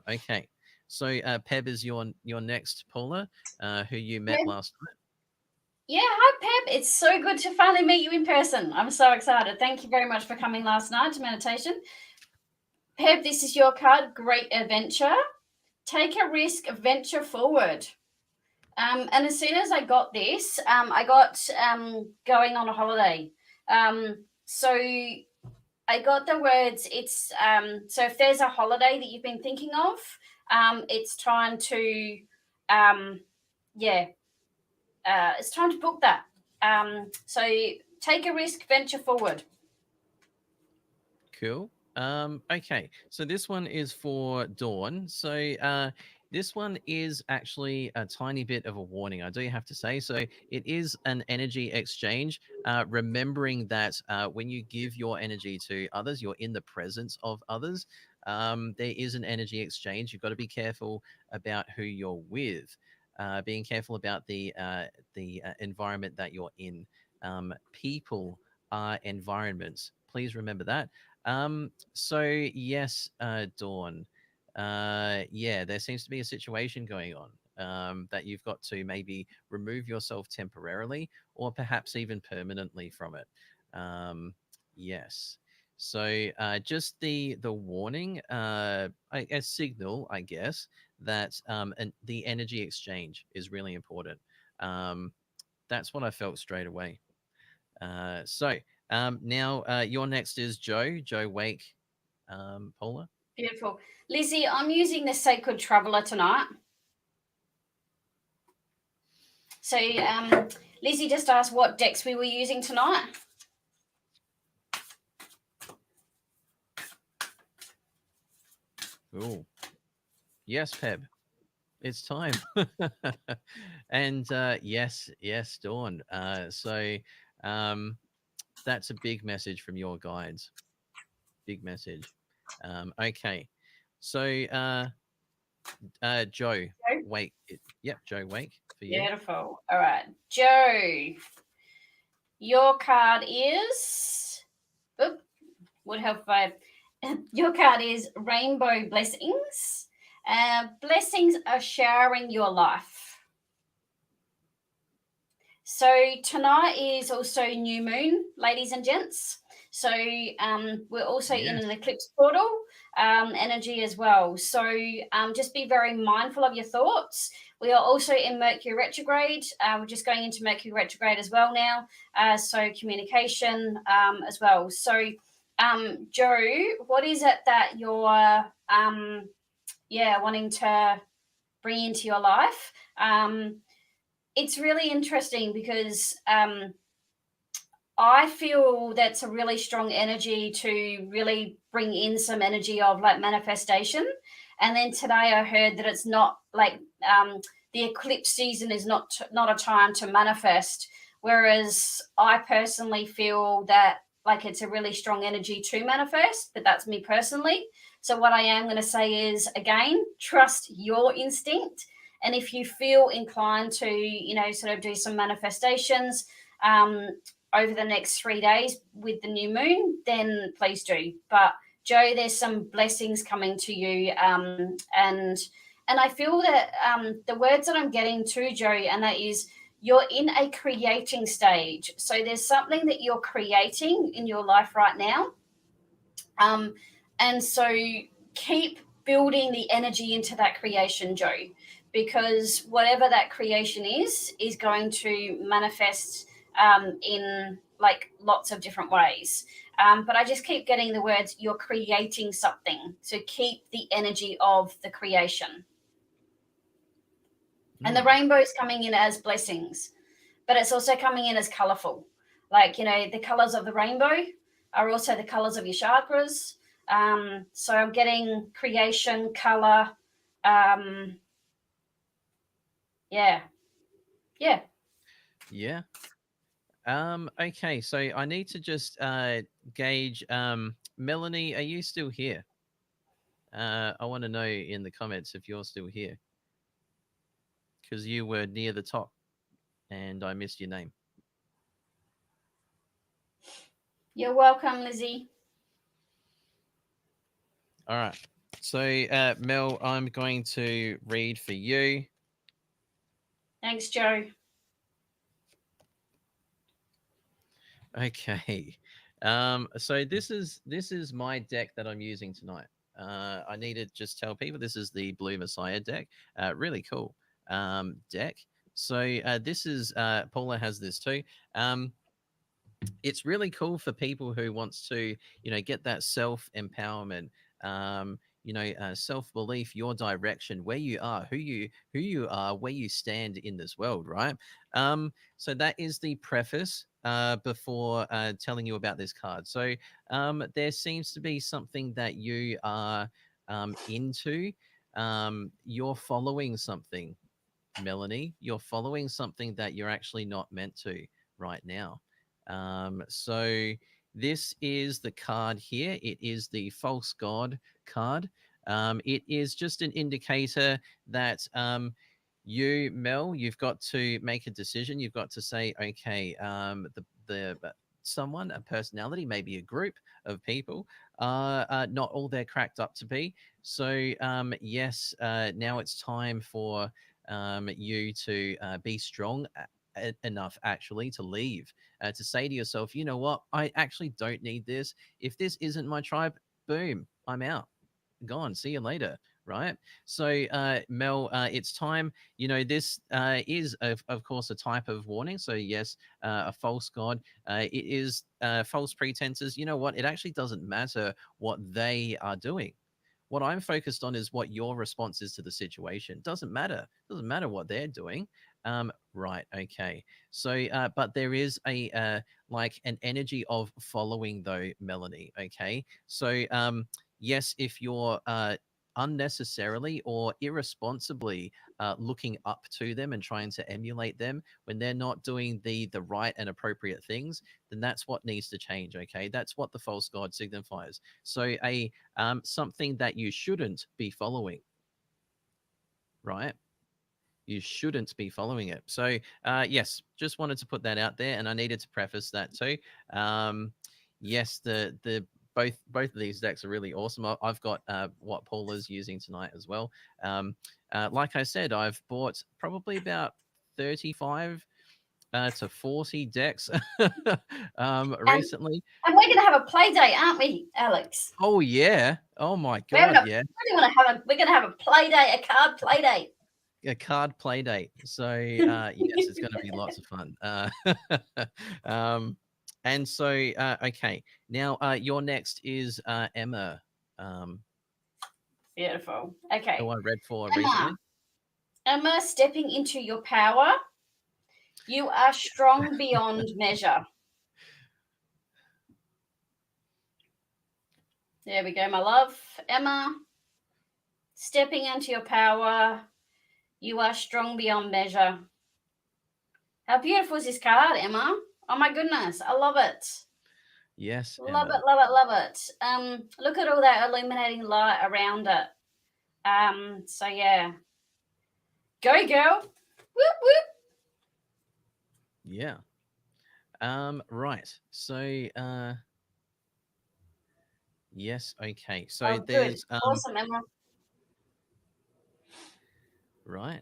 Okay. So, Peb is your next Paula, who you met Peb. last night. Yeah, hi, Peb. It's so good to finally meet you in person. I'm so excited. Thank you very much for coming last night to meditation. Peb, this is your card. Great adventure. Take a risk, venture forward. And as soon as I got this, I got going on a holiday. So I got the words. It's so if there's a holiday that you've been thinking of, it's time to, yeah, it's time to book that. So take a risk, venture forward. Cool. Okay, so this one is for Dawn. So this one is actually a tiny bit of a warning, I do have to say. So it is an energy exchange. Remembering that when you give your energy to others, you're in the presence of others. There is an energy exchange. You've got to be careful about who you're with. Being careful about the environment that you're in. People are environments. Please remember that. So yes, Dawn. Yeah, there seems to be a situation going on that you've got to maybe remove yourself temporarily or perhaps even permanently from it. Yes. So just the warning, a signal, I guess, that the energy exchange is really important. Um, that's what I felt straight away. Now your next is Joe. Joe Wake, Paula. Beautiful. Lizzie, I'm using the Sacred Traveler tonight. So Lizzie just asked what decks we were using tonight. Oh, yes, Peb. It's time. And yes, yes, Dawn. Um, that's a big message from your guides. Big message. Okay. So Joe, Joe? Wake. Yep, Joe Wake for you. Beautiful. All right. Joe, your card is. Oop, would help if I. Your card is Rainbow Blessings. Blessings are showering your life. So tonight is also new moon, ladies and gents. So we're also in Yes. an eclipse portal energy as well. So just be very mindful of your thoughts. We are also in Mercury retrograde. We're just going into Mercury retrograde as well now. So communication as well. So Joe, what is it that you're wanting to bring into your life? It's really interesting because I feel that's a really strong energy to really bring in some energy of like manifestation. And then today I heard that it's not like the eclipse season is not a time to manifest. Whereas I personally feel that like it's a really strong energy to manifest, but that's me personally. So what I am going to say is again, trust your instinct. And if you feel inclined to, sort of do some manifestations, um, over the next 3 days with the new moon, then please do. But Joe, there's some blessings coming to you, and I feel that the words that I'm getting to Joe, and that is you're in a creating stage. So there's something that you're creating in your life right now, and so keep building the energy into that creation, Joe, because whatever that creation is going to manifest in like lots of different ways. But I just keep getting the words, you're creating something. So keep the energy of the creation. And the Mm, rainbow is coming in as blessings, but it's also coming in as colorful. Like, the colors of the rainbow are also the colors of your chakras. So I'm getting creation, color. Um, yeah, yeah. yeah. Okay, so I need to just gauge. Melanie, are you still here? I want to know in the comments if you're still here because you were near the top and I missed your name. You're welcome, Lizzie. All right. So, Mel, I'm going to read for you. Thanks, Joe. Okay. So this is my deck that I'm using tonight. I need to just tell people this is the Blue Messiah deck. Really cool deck. So this is Paula has this too. It's really cool for people who wants to get that self empowerment, self belief, your direction, where you are, who you are, where you stand in this world, right? So that is the preface before telling you about this card. So there seems to be something that you are into. You're following something, Melanie. You're following something that you're actually not meant to right now. So this is the card here. It is the false god card. It is just an indicator that You, Mel, you've got to make a decision. You've got to say, okay, the someone, a personality, maybe a group of people, not all they're cracked up to be. So yes, now it's time for you to be strong enough actually to leave, to say to yourself, you know what, I actually don't need this. If this isn't my tribe, boom, I'm out, gone, see you later, right? So Mel, it's time. You know, this is of course a type of warning. So yes, a false god, it is false pretenses. You know what, it actually doesn't matter what they are doing. What I'm focused on is what your response is to the situation. Doesn't matter. Doesn't matter what they're doing. Right. Okay. So, but there is a like an energy of following, though, Melanie. Okay. So, yes, if you're unnecessarily or irresponsibly looking up to them and trying to emulate them when they're not doing the right and appropriate things, then that's what needs to change. Okay, that's what the false god signifies. So a something that you shouldn't be following, right? You shouldn't be following it. So yes, just wanted to put that out there, and I needed to preface that too. Yes, the both of these decks are really awesome. I've got what Paula's using tonight as well. Like I said, I've bought probably about 35 to 40 decks And recently. and we're gonna have a play day, aren't we, Alex? Oh yeah. Oh my We're having god, a yeah. we're gonna have a play day, a card play day. A card play date. So yes, it's going to be lots of fun. Um, and so okay, now your next is Emma, um, Beautiful. who Okay. I read for Emma. recently. Emma, stepping into your power. You are strong beyond measure. There we go, my love. Emma, stepping into your power. You are strong beyond measure. How beautiful is this card, Emma? Oh my goodness, I love it. Yes, Love Emma. it, love it, love it. Look at all that illuminating light around it. So yeah. Go girl. Whoop whoop. Yeah. Right. So yes, okay. So Oh good. there's Awesome, Emma. right.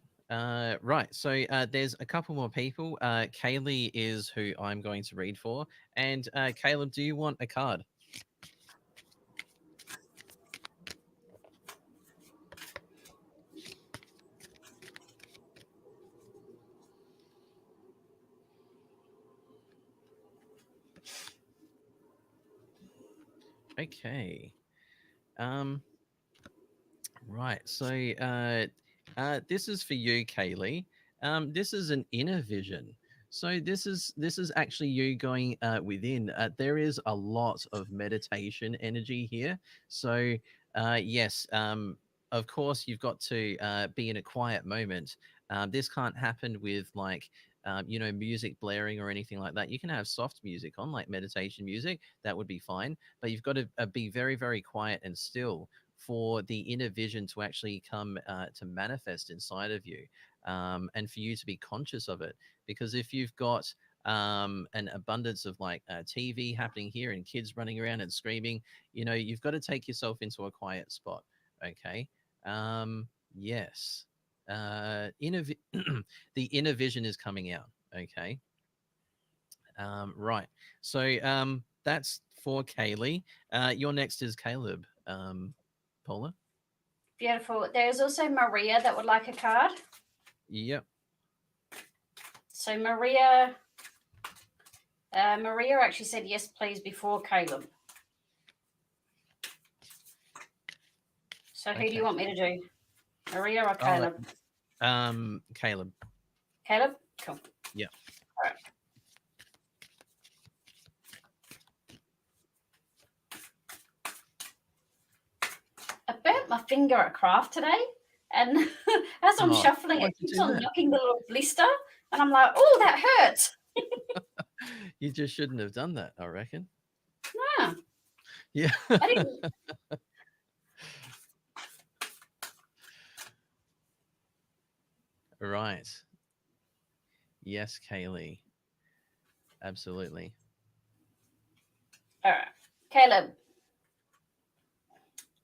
Right. So there's a couple more people. Kaylee is who I'm going to read for. And Caleb, do you want a card? Okay. Um, right. So this is for you, Kaylee. This is an inner vision. So this is actually you going within. There is a lot of meditation energy here. So yes, of course you've got to be in a quiet moment. This can't happen with like you know, music blaring or anything like that. You can have soft music on, like meditation music. That would be fine. But you've got to be very, very quiet and still for the inner vision to actually come to manifest inside of you, and for you to be conscious of it. Because if you've got an abundance of like TV happening here and kids running around and screaming, you know, you've got to take yourself into a quiet spot. Okay. Yes. Inner the inner vision is coming out. Okay. Right. So that's for Kaylee. Your next is Caleb. Paula. Beautiful. There's also Maria that would like a card. Yep. So Maria actually said yes, please, before Caleb. So who do you want me to do? Maria or Caleb? Caleb. Caleb? Cool. Yeah. All right. I burnt my finger at craft today, and as I'm shuffling, it keeps on knocking the little blister, and I'm like, oh, that hurts. You just shouldn't have done that, I reckon. No. Yeah. I didn't. Right. Yes, Kaylee. Absolutely. All right. Caleb,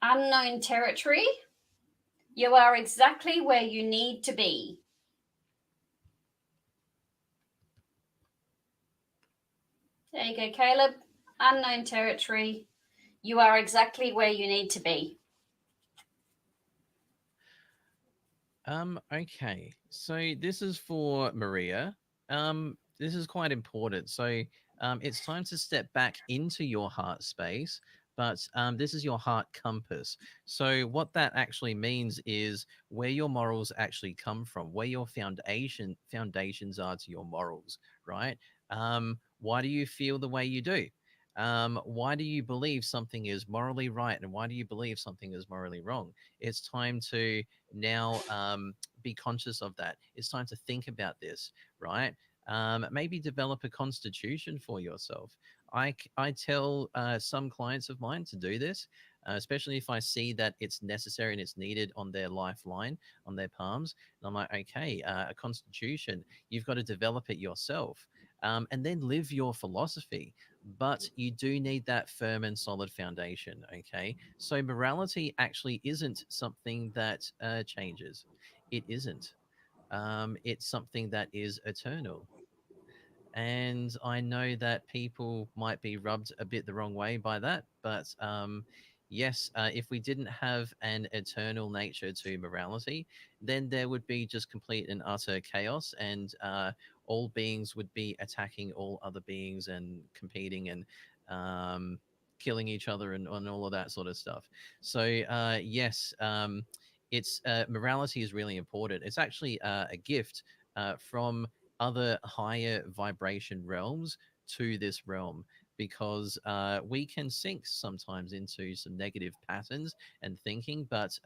unknown territory. You are exactly where you need to be. There you go, Caleb. Unknown territory. You are exactly where you need to be. Okay. So this is for Maria. This is quite important. So it's time to step back into your heart space, but this is your heart compass. So what that actually means is where your morals actually come from, where your foundations are to your morals, right? Why do you feel the way you do? Why do you believe something is morally right, and why do you believe something is morally wrong? It's time to now be conscious of that. It's time to think about this, right? Maybe develop a constitution for yourself. I tell some clients of mine to do this, especially if I see that it's necessary and it's needed on their lifeline, on their palms. And I'm like, okay, a constitution, you've got to develop it yourself. And then live your philosophy. But you do need that firm and solid foundation. Okay. So morality actually isn't something that changes. It isn't. It's something that is eternal. And I know that people might be rubbed a bit the wrong way by that, but yes, if we didn't have an eternal nature to morality, then there would be just complete and utter chaos, and all beings would be attacking all other beings and competing and killing each other and all of that sort of stuff. So yes, it's morality is really important. It's actually a gift from other higher vibration realms to this realm, because we can sink sometimes into some negative patterns and thinking. But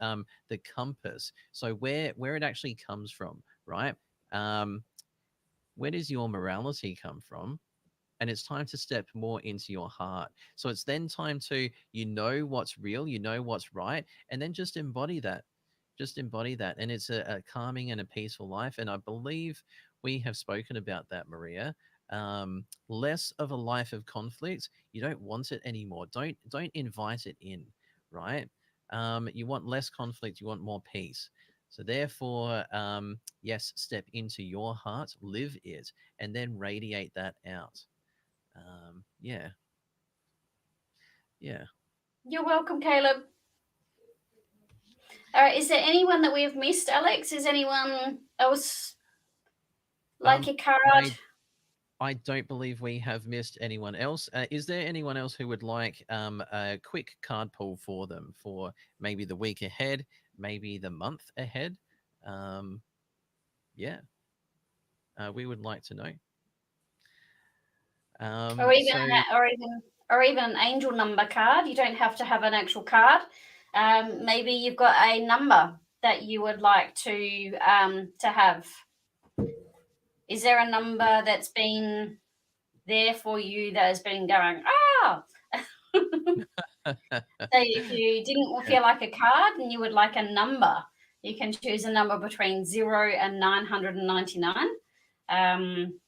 the compass, so where it actually comes from, right? um, where does your morality come from? And it's time to step more into your heart. So it's then time to, you know what's real, you know what's right, and then just embody that. Just embody that. And it's a calming and a peaceful life. And I believe we have spoken about that, Maria. Less of a life of conflict. You don't want it anymore. Don't invite it in, right? You want less conflict, you want more peace. So therefore, yes, step into your heart, live it, and then radiate that out. Yeah, yeah. You're welcome, Caleb. All right. Is there anyone that we've missed, Alex? Is anyone else like Um, a card? I I don't believe we have missed anyone else. Is there anyone else who would like a quick card pull for them for maybe the week ahead, maybe the month ahead? Um, yeah, we would like to know. Or even So or even an angel number card. You don't have to have an actual card. Maybe you've got a number that you would like to have. Is there a number that's been there for you that has been going, ah? So if you didn't yeah, feel like a card and you would like a number, you can choose a number between 0 and 999. Um,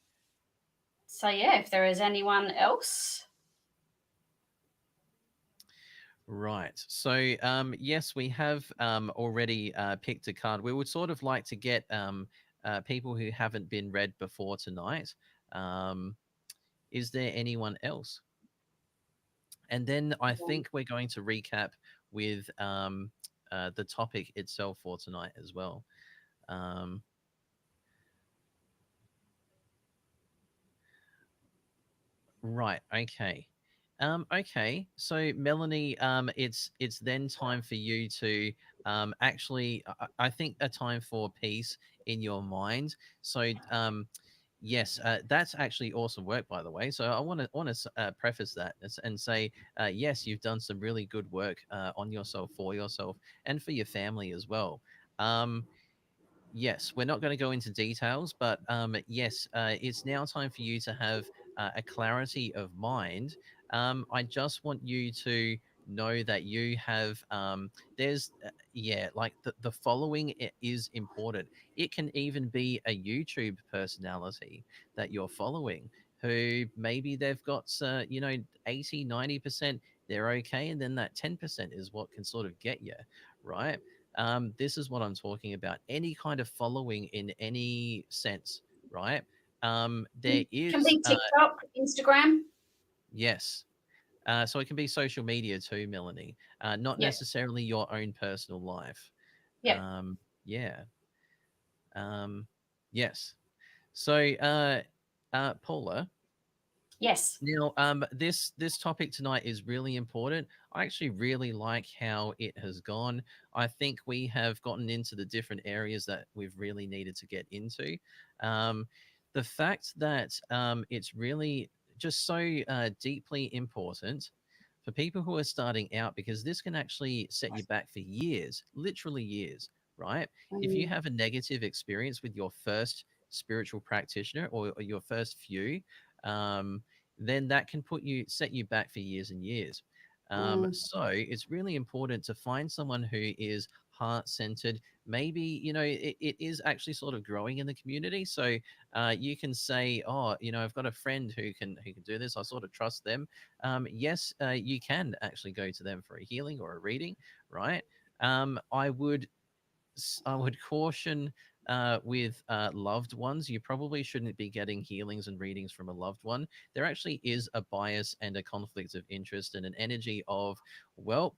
so yeah, if there is anyone else. right. So yes, we have already picked a card. We would sort of like to get people who haven't been read before tonight. Um, is there anyone else? And then I think we're going to recap with the topic itself for tonight as well. Um, right. Okay. Okay. So Melanie, it's then time for you to actually, I think a time for peace in your mind. So yes, that's actually awesome work, by the way. So I want to preface that and say, yes, you've done some really good work on yourself, for yourself, and for your family as well. Um, yes, we're not going to go into details, but yes, it's now time for you to have a clarity of mind. I just want you to know that you have there's yeah, like the following is important. It can even be a YouTube personality that you're following who maybe they've got 80-90%, they're okay, and then that 10% is what can sort of get you, right? This is what I'm talking about. Any kind of following in any sense, right? There Can is be TikTok, Instagram. yes. So it can be social media too, Melanie. Not Yep. necessarily your own personal life. Yep. Yeah. Um, yes. So, Paula, Yes. now, this topic tonight is really important. I actually really like how it has gone. I think we have gotten into the different areas that we've really needed to get into. Um, the fact that it's really just so deeply important for people who are starting out, because this can actually set you back for years, literally years, right? If you Mm, have a negative experience with your first spiritual practitioner or your first few, um, then that can set you back for years and years. mm, So it's really important to find someone who is heart centered. Maybe it is actually sort of growing in the community. So you can say, oh, I've got a friend who can do this. I sort of trust them. Yes, you can actually go to them for a healing or a reading, right? I would caution with loved ones. You probably shouldn't be getting healings and readings from a loved one. There actually is a bias and a conflict of interest and an energy of, well,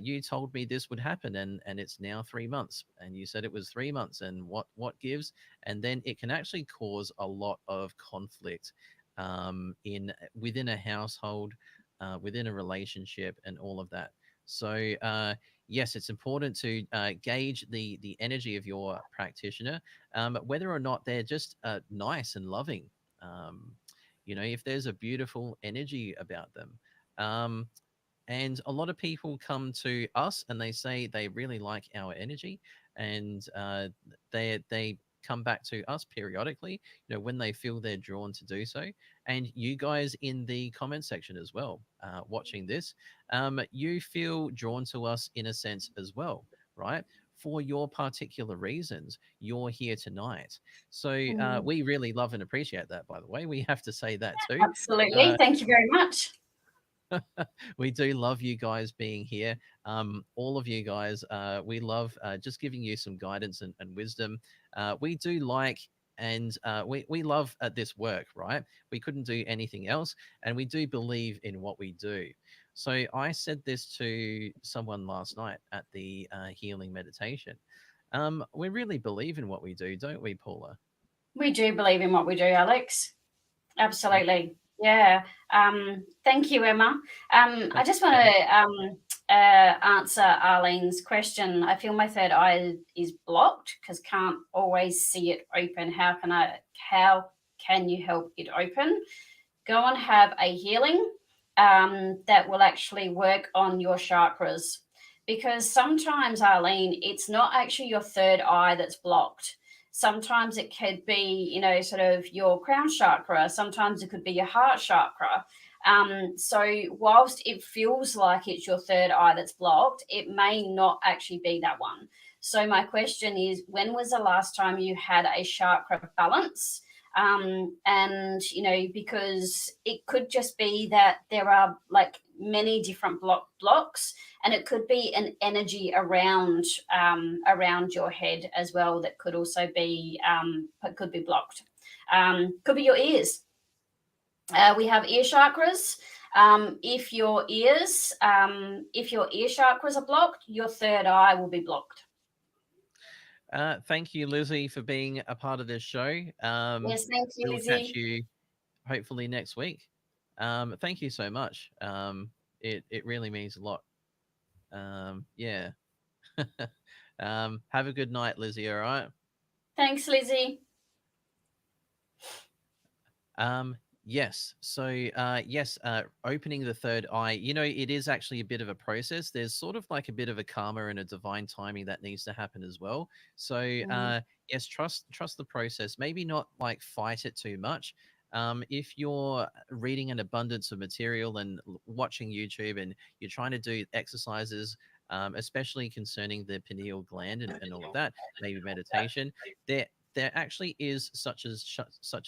you told me this would happen, and it's now 3 months, and you said it was 3 months, and what gives? And then it can actually cause a lot of conflict in within a household, within a relationship, and all of that. So yes, it's important to gauge the energy of your practitioner, whether or not they're just nice and loving. Um, if there's a beautiful energy about them. Um, and a lot of people come to us and they say they really like our energy, and they come back to us periodically, when they feel they're drawn to do so. And you guys in the comment section as well, watching this, you feel drawn to us in a sense as well, right? For your particular reasons, you're here tonight. So mm. we really love and appreciate that, by the way. We have to say that too. Absolutely. Uh, Thank you very much. we do love you guys being here. All of you guys, we love just giving you some guidance and wisdom. We do like and we love this work, right? We couldn't do anything else, and we do believe in what we do. So I said this to someone last night at the healing meditation. We really believe in what we do, don't we, Paula? We do believe in what we do, Alex. Absolutely. Yeah. Thank you, Emma. I That's just want okay. to answer Arlene's question. I feel my third eye is blocked because can't always see it open. How can you help it open? Go and have a healing that will actually work on your chakras. Because sometimes, Arlene, it's not actually your third eye that's blocked. Sometimes it could be, sort of your crown chakra. Sometimes it could be your heart chakra. So, whilst it feels like it's your third eye that's blocked, it may not actually be that one. So, my question is, when was the last time you had a chakra balance? And because it could just be that there are like many different blocks, and it could be an energy around your head as well that could also be could be blocked. Could be your ears. We have ear chakras. If your ear chakras are blocked, your third eye will be blocked. Thank you, Lizzie, for being a part of this show. Yes, thank you, We'll catch Lizzie. you hopefully next week. Thank you so much. It really means a lot. Yeah. Have a good night, Lizzie. All right. Thanks, Lizzie. Um, yes. So, yes, opening the third eye, it is actually a bit of a process. There's sort of like a bit of a karma and a divine timing that needs to happen as well. So, Mm, yes, trust the process. Maybe not like fight it too much. If you're reading an abundance of material and watching YouTube, and you're trying to do exercises, especially concerning the pineal gland and all of that, maybe meditation, there actually is such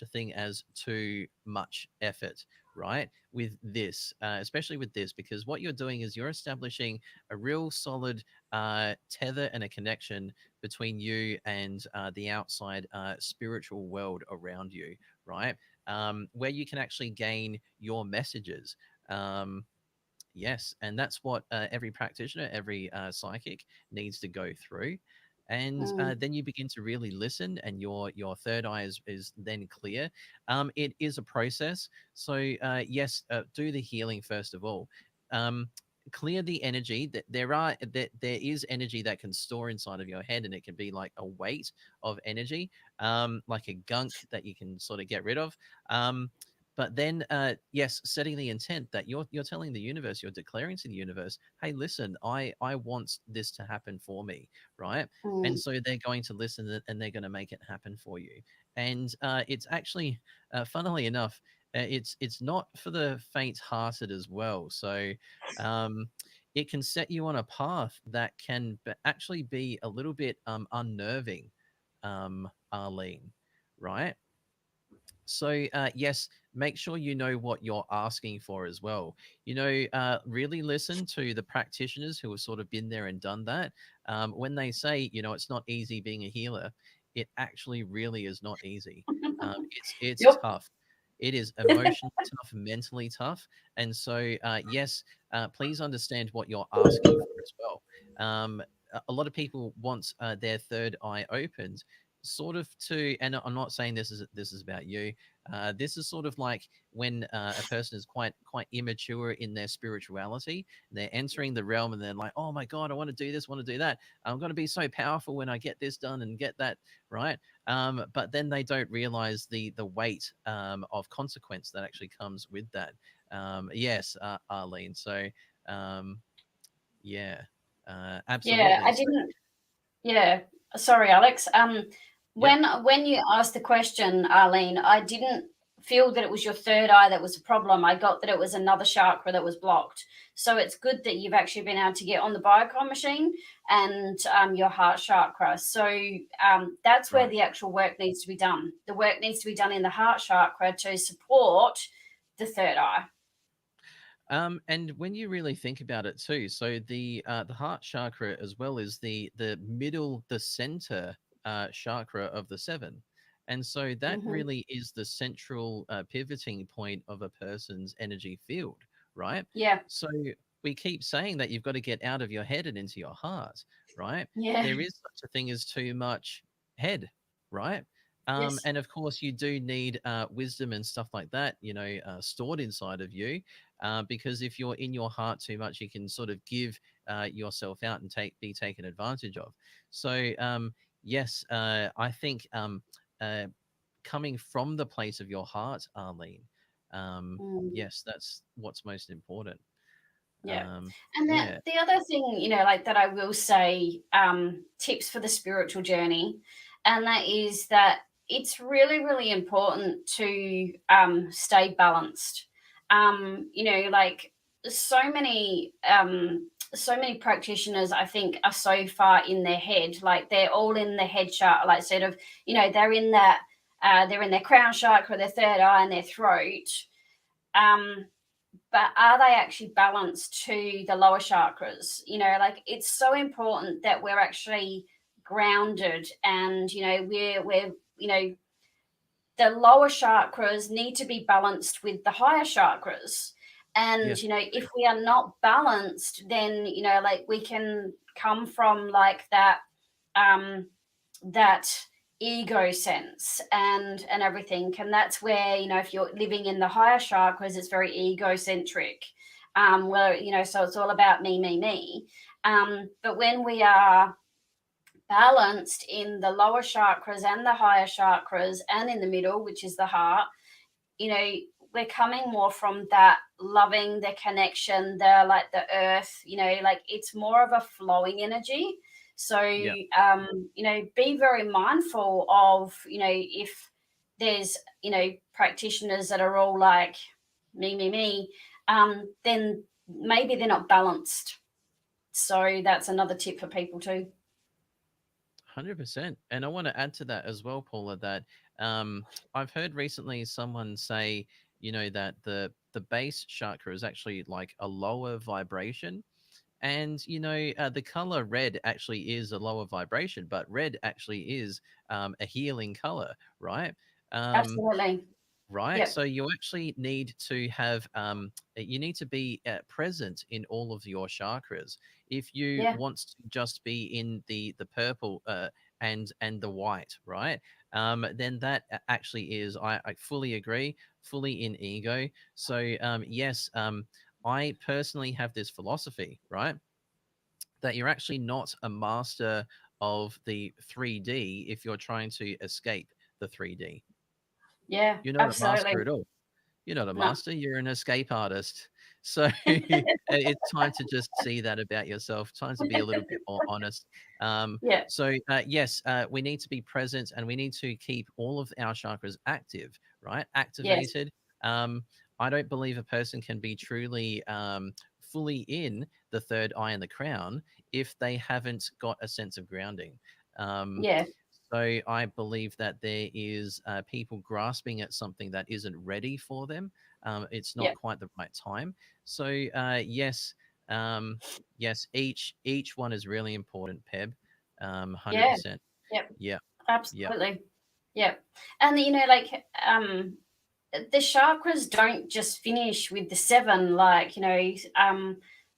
a thing as too much effort, right? With this, especially with this, because what you're doing is you're establishing a real solid tether and a connection between you and the outside spiritual world around you, right? Where you can actually gain your messages. Um, Yes, and that's what every practitioner, every psychic needs to go through. And Mm, then you begin to really listen, and your third eye is then clear. It is a process. So yes, do the healing first of all. Um, Clear the energy that there is energy that can store inside of your head, and it can be like a weight of energy, like a gunk that you can sort of get rid of. But then, yes, setting the intent that you're telling the universe, you're declaring to the universe, hey, listen, I want this to happen for me, right? And mm, so they're going to listen, and they're going to make it happen for you. And it's actually, funnily enough, it's not for the faint-hearted as well. So um, it can set you on a path that can actually be a little bit unnerving, Arlene, right? So, yes, make sure you know what you're asking for as well. Really listen to the practitioners who have sort of been there and done that. When they say, it's not easy being a healer, it actually really is not easy. It's yep. tough. It is emotionally tough, mentally tough. And so, yes, please understand what you're asking for as well. A lot of people want their third eye opened, sort of to, and I'm not saying this is about you. This is sort of like when a person is quite immature in their spirituality. They're entering the realm, and they're like, oh my god, I want to do this, want to do that. I'm going to be so powerful when I get this done and get that right. But then they don't realize the weight of consequence that actually comes with that. Yes, Arlene. So um, yeah, Yeah, absolutely. I So didn't. Yeah, sorry, Alex. yep. When you asked the question, Arlene, I didn't feel that it was your third eye that was a problem. I got that it was another chakra that was blocked. So it's good that you've actually been able to get on the Biocon machine and your heart chakra. So that's where Right. the actual work needs to be done. The work needs to be done in the heart chakra to support the third eye. And when you really think about it too, so the heart chakra as well is the middle, the center chakra of the seven, and so that Hmm. really is the central pivoting point of a person's energy field, right? Yeah, So we keep saying that you've got to get out of your head and into your heart, right? yeah, There is such a thing as too much head, right? yes. And of course, you do need wisdom and stuff like that, stored inside of you, because if you're in your heart too much, you can sort of give yourself out and be taken advantage of. So yes, I think uh, coming from the place of your heart, Arlene, Mm. yes, that's what's most important. Yeah. Um, And then yeah, the other thing, like that I will say, tips for the spiritual journey, and that is that it's really, really important to stay balanced. Like so many so many practitioners I think are so far in their head, like they're all in the head chart, like sort of, they're in their crown chakra, their third eye, and their throat. Um, but are they actually balanced to the lower chakras? Like it's so important that we're actually grounded, and we're the lower chakras need to be balanced with the higher chakras. yeah, And if we are not balanced, then like we can come from like um that ego sense and everything, and that's where if you're living in the higher chakras, it's very egocentric, where so it's all about me. But when we are balanced in the lower chakras and the higher chakras and in the middle, which is the heart, you know we're coming more from that loving, the connection, the like the earth, like it's more of a flowing energy. So yeah, be very mindful of if there's, practitioners that are all like me, then maybe they're not balanced. So that's another tip for people too. 100%. And I want to add to that as well, Paula, that I've heard recently someone say, that the base chakra is actually like a lower vibration. And, the color red actually is a lower vibration, but red actually is a healing color, right? Um, Absolutely. right. Yep. So you actually need to have, you need to be present in all of your chakras. If you Yeah. want to just be in the purple and the white, right? Then that actually is, I fully agree, fully in ego. So yes, I personally have this philosophy, right? That you're actually not a master of the 3D if you're trying to escape the 3D. Yeah. You're not a master Absolutely. at all. You're not a No. master, you're an escape artist. So it's time to just see that about yourself, time to be a little bit more honest. Yeah. Yes, we need to be present and we need to keep all of our chakras active, right? Yes. Activated. Um, I don't believe a person can be truly fully in the third eye and the crown if they haven't got a sense of grounding. Um, Yeah. so I believe that there is people grasping at something that isn't ready for them. It's not Yeah. quite the right time. So yes, um, yes, each one is really important. Peb, 100%. Yeah. Yeah, yeah, Absolutely. Yeah. And like the chakras don't just finish with the seven, like,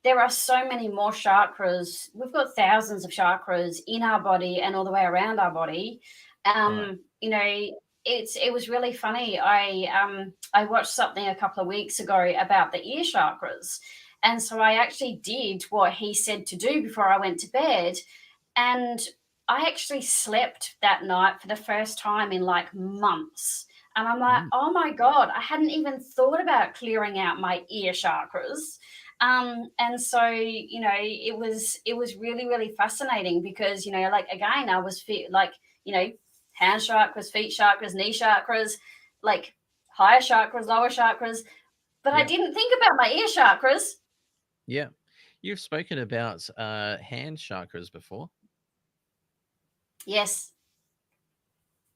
there are so many more chakras. We've got thousands of chakras in our body and all the way around our body. right. It was really funny. I watched something a couple of weeks ago about the ear chakras. And so I actually did what he said to do before I went to bed. And I actually slept that night for the first time in like months. And I'm like, Mm, oh my God, I hadn't even thought about clearing out my ear chakras. And so, it was really, really fascinating because, like again, I was like, hand chakras, feet chakras, knee chakras, like higher chakras, lower chakras. But I yeah, didn't think about my ear chakras. yeah. You've spoken about hand chakras before. Yes,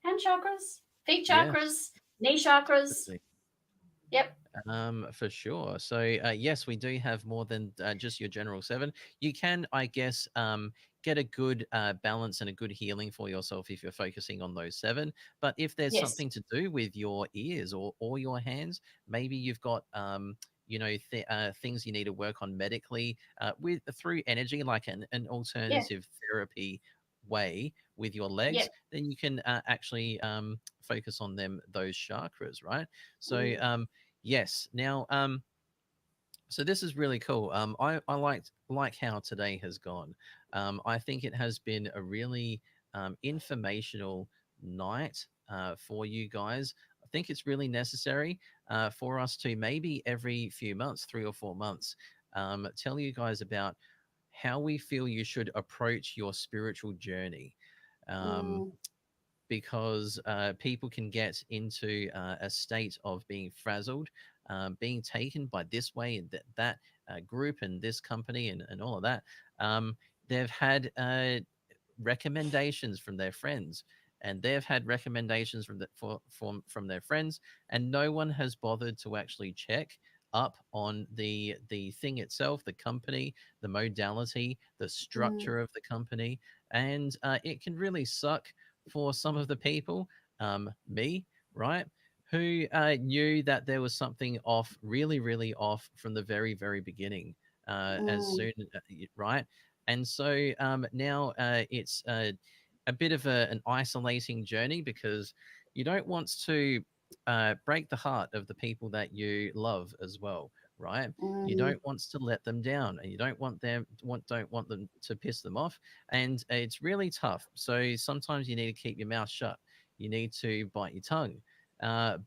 hand chakras, feet Yes, chakras, knee chakras. definitely. Yep. For sure. So, yes, we do have more than just your general seven. You can, I guess, get a good balance and a good healing for yourself if you're focusing on those seven. But if there's Yes. something to do with your ears or your hands, maybe you've got, things you need to work on medically with through energy, like an Yeah. alternative therapy way with your legs, Yep. then you can actually focus on them, those chakras, right? So, Mm, yes. Now, so this is really cool. I like how today has gone. I think it has been a really informational night for you guys. I think it's really necessary for us to maybe every few months, 3 or 4 months, tell you guys about how we feel you should approach your spiritual journey. Um, mm, because people can get into a state of being frazzled, being taken by this way and that group and this company and all of that. Um, they've had recommendations from their friends, and they've had recommendations from their friends, and no one has bothered to actually check up on the thing itself, the company, the modality, the mm, structure of the company, and it can really suck for some of the people, me, right, who knew that there was something off, really, really off from the very, very beginning, as mm, soon, right? And so now it's a bit of an isolating journey because you don't want to break the heart of the people that you love as well, right? You mm. don't want to let them down, and you don't want them to piss them off, and it's really tough. So sometimes you need to keep your mouth shut. You need to bite your tongue.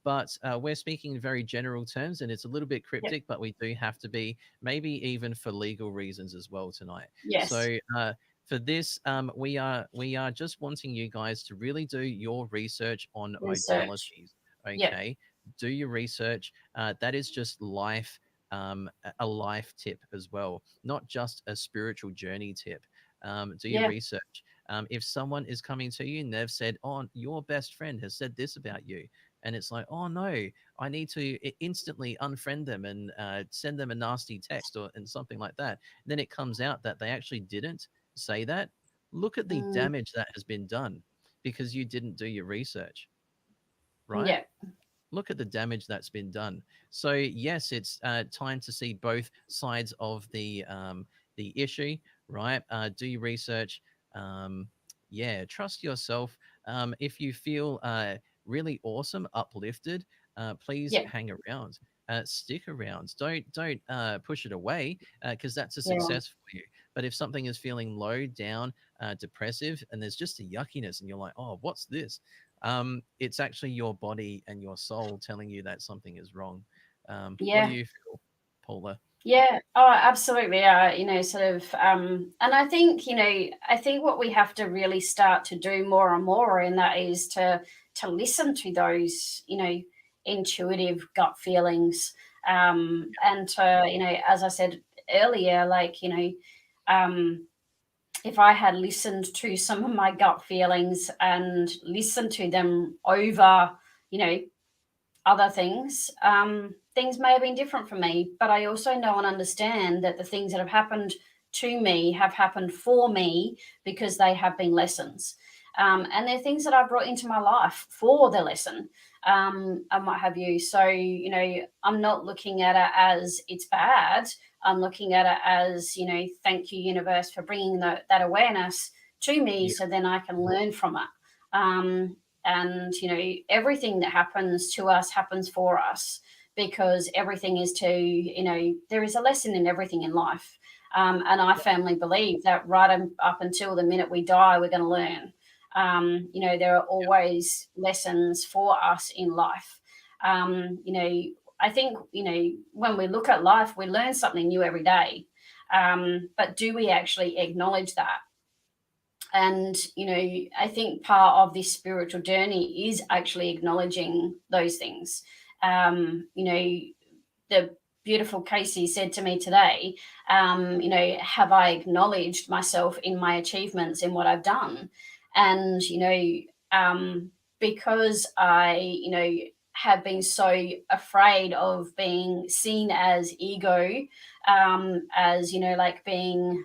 But we're speaking in very general terms, and it's a little bit Yep. cryptic, but we do have to be, maybe even for legal reasons as well tonight. Yes. So for this, we are just wanting you guys to really do your research on Research. modalities. Yep. Okay, do your research. That is just life, a life tip as well, not just a spiritual journey tip. Do your Yeah. research. If someone is coming to you and they've said, "Oh, your best friend has said this about you," and it's like, "Oh no, I need to instantly unfriend them and send them a nasty text or and something like that." And then it comes out that they actually didn't say that. Look at the Mm, damage that has been done because you didn't do your research, right? yeah. Look at the damage that's been done. So yes, it's time to see both sides of the issue, right? Do your research. Um, yeah, trust yourself. If you feel really awesome, uplifted, please Yeah. hang around. Stick around. Don't push it away because that's a Yeah. success for you. But if something is feeling low down, depressive, and there's just a yuckiness, and you're like, oh, what's this? It's actually your body and your soul telling you that something is wrong. What do Yeah. you feel, Paula? Yeah, oh, absolutely. Sort of, and I think what we have to really start to do more and more, and that is to listen to those, intuitive gut feelings, and to, as I said earlier, like, um, if I had listened to some of my gut feelings and listened to them over, you know, other things, things may have been different for me. But I also know and understand that the things that have happened to me have happened for me because they have been lessons. And they're things that I brought into my life for the lesson, and what have you. So, I'm not looking at it as it's bad. I'm looking at it as, thank you, universe, for bringing that awareness to me Yeah, so then I can learn from it. And everything that happens to us happens for us, because everything is to, there is a lesson in everything in life. And I firmly believe that right up until the minute we die, we're going to learn. There are yeah, always lessons for us in life. I think, when we look at life, we learn something new every day. But do we actually acknowledge that? And I think part of this spiritual journey is actually acknowledging those things. The beautiful Casey said to me today, have I acknowledged myself in my achievements, in what I've done? And because I have been so afraid of being seen as ego, as like being,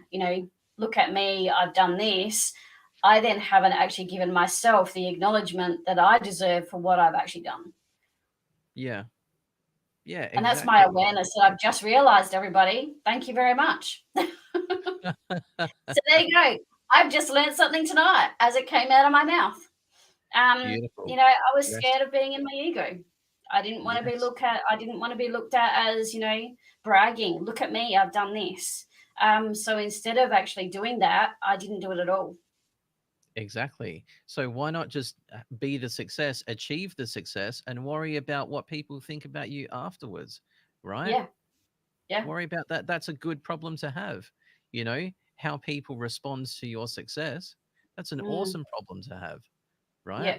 look at me, I've done this. I then haven't actually given myself the acknowledgement that I deserve for what I've actually done. yeah, yeah, And that's my exactly. awareness that I've just realized, everybody. Thank you very much. So there you go. I've just learned something tonight as it came out of my mouth. Beautiful. I was Yes, scared of being in my ego. I didn't want to be yes, looked at. I didn't want to be looked at as, bragging. Look at me, I've done this. So instead of actually doing that, I didn't do it at all. exactly. So why not just be the success, achieve the success, and worry about what people think about you afterwards, right? Yeah, yeah, Worry about that. That's a good problem to have. You know, how people respond to your success. That's an mm, awesome problem to have, right? yeah,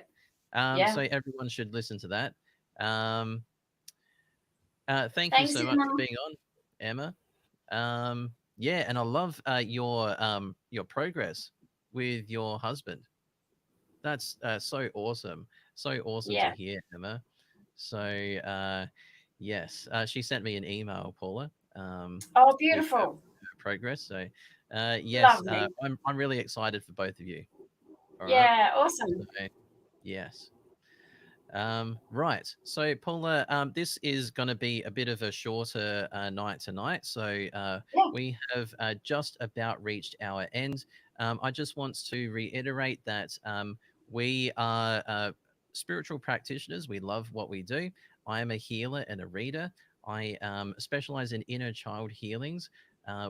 yeah. So everyone should listen to that. Um, thank you Thanks, so much for Emma. being on, Emma. Yeah, and I love your progress with your husband. That's so awesome, so awesome to Yeah. hear, Emma. So yes, she sent me an email, Paula, Oh, with beautiful. her progress. So yes, Lovely. I'm really excited for both of you. All right. Yeah, So awesome. yes. Right. So, Paula, this is going to be a bit of a shorter night tonight. So, Yeah. we have just about reached our end. I just want to reiterate that we are spiritual practitioners. We love what we do. I am a healer and a reader. I specialize in inner child healings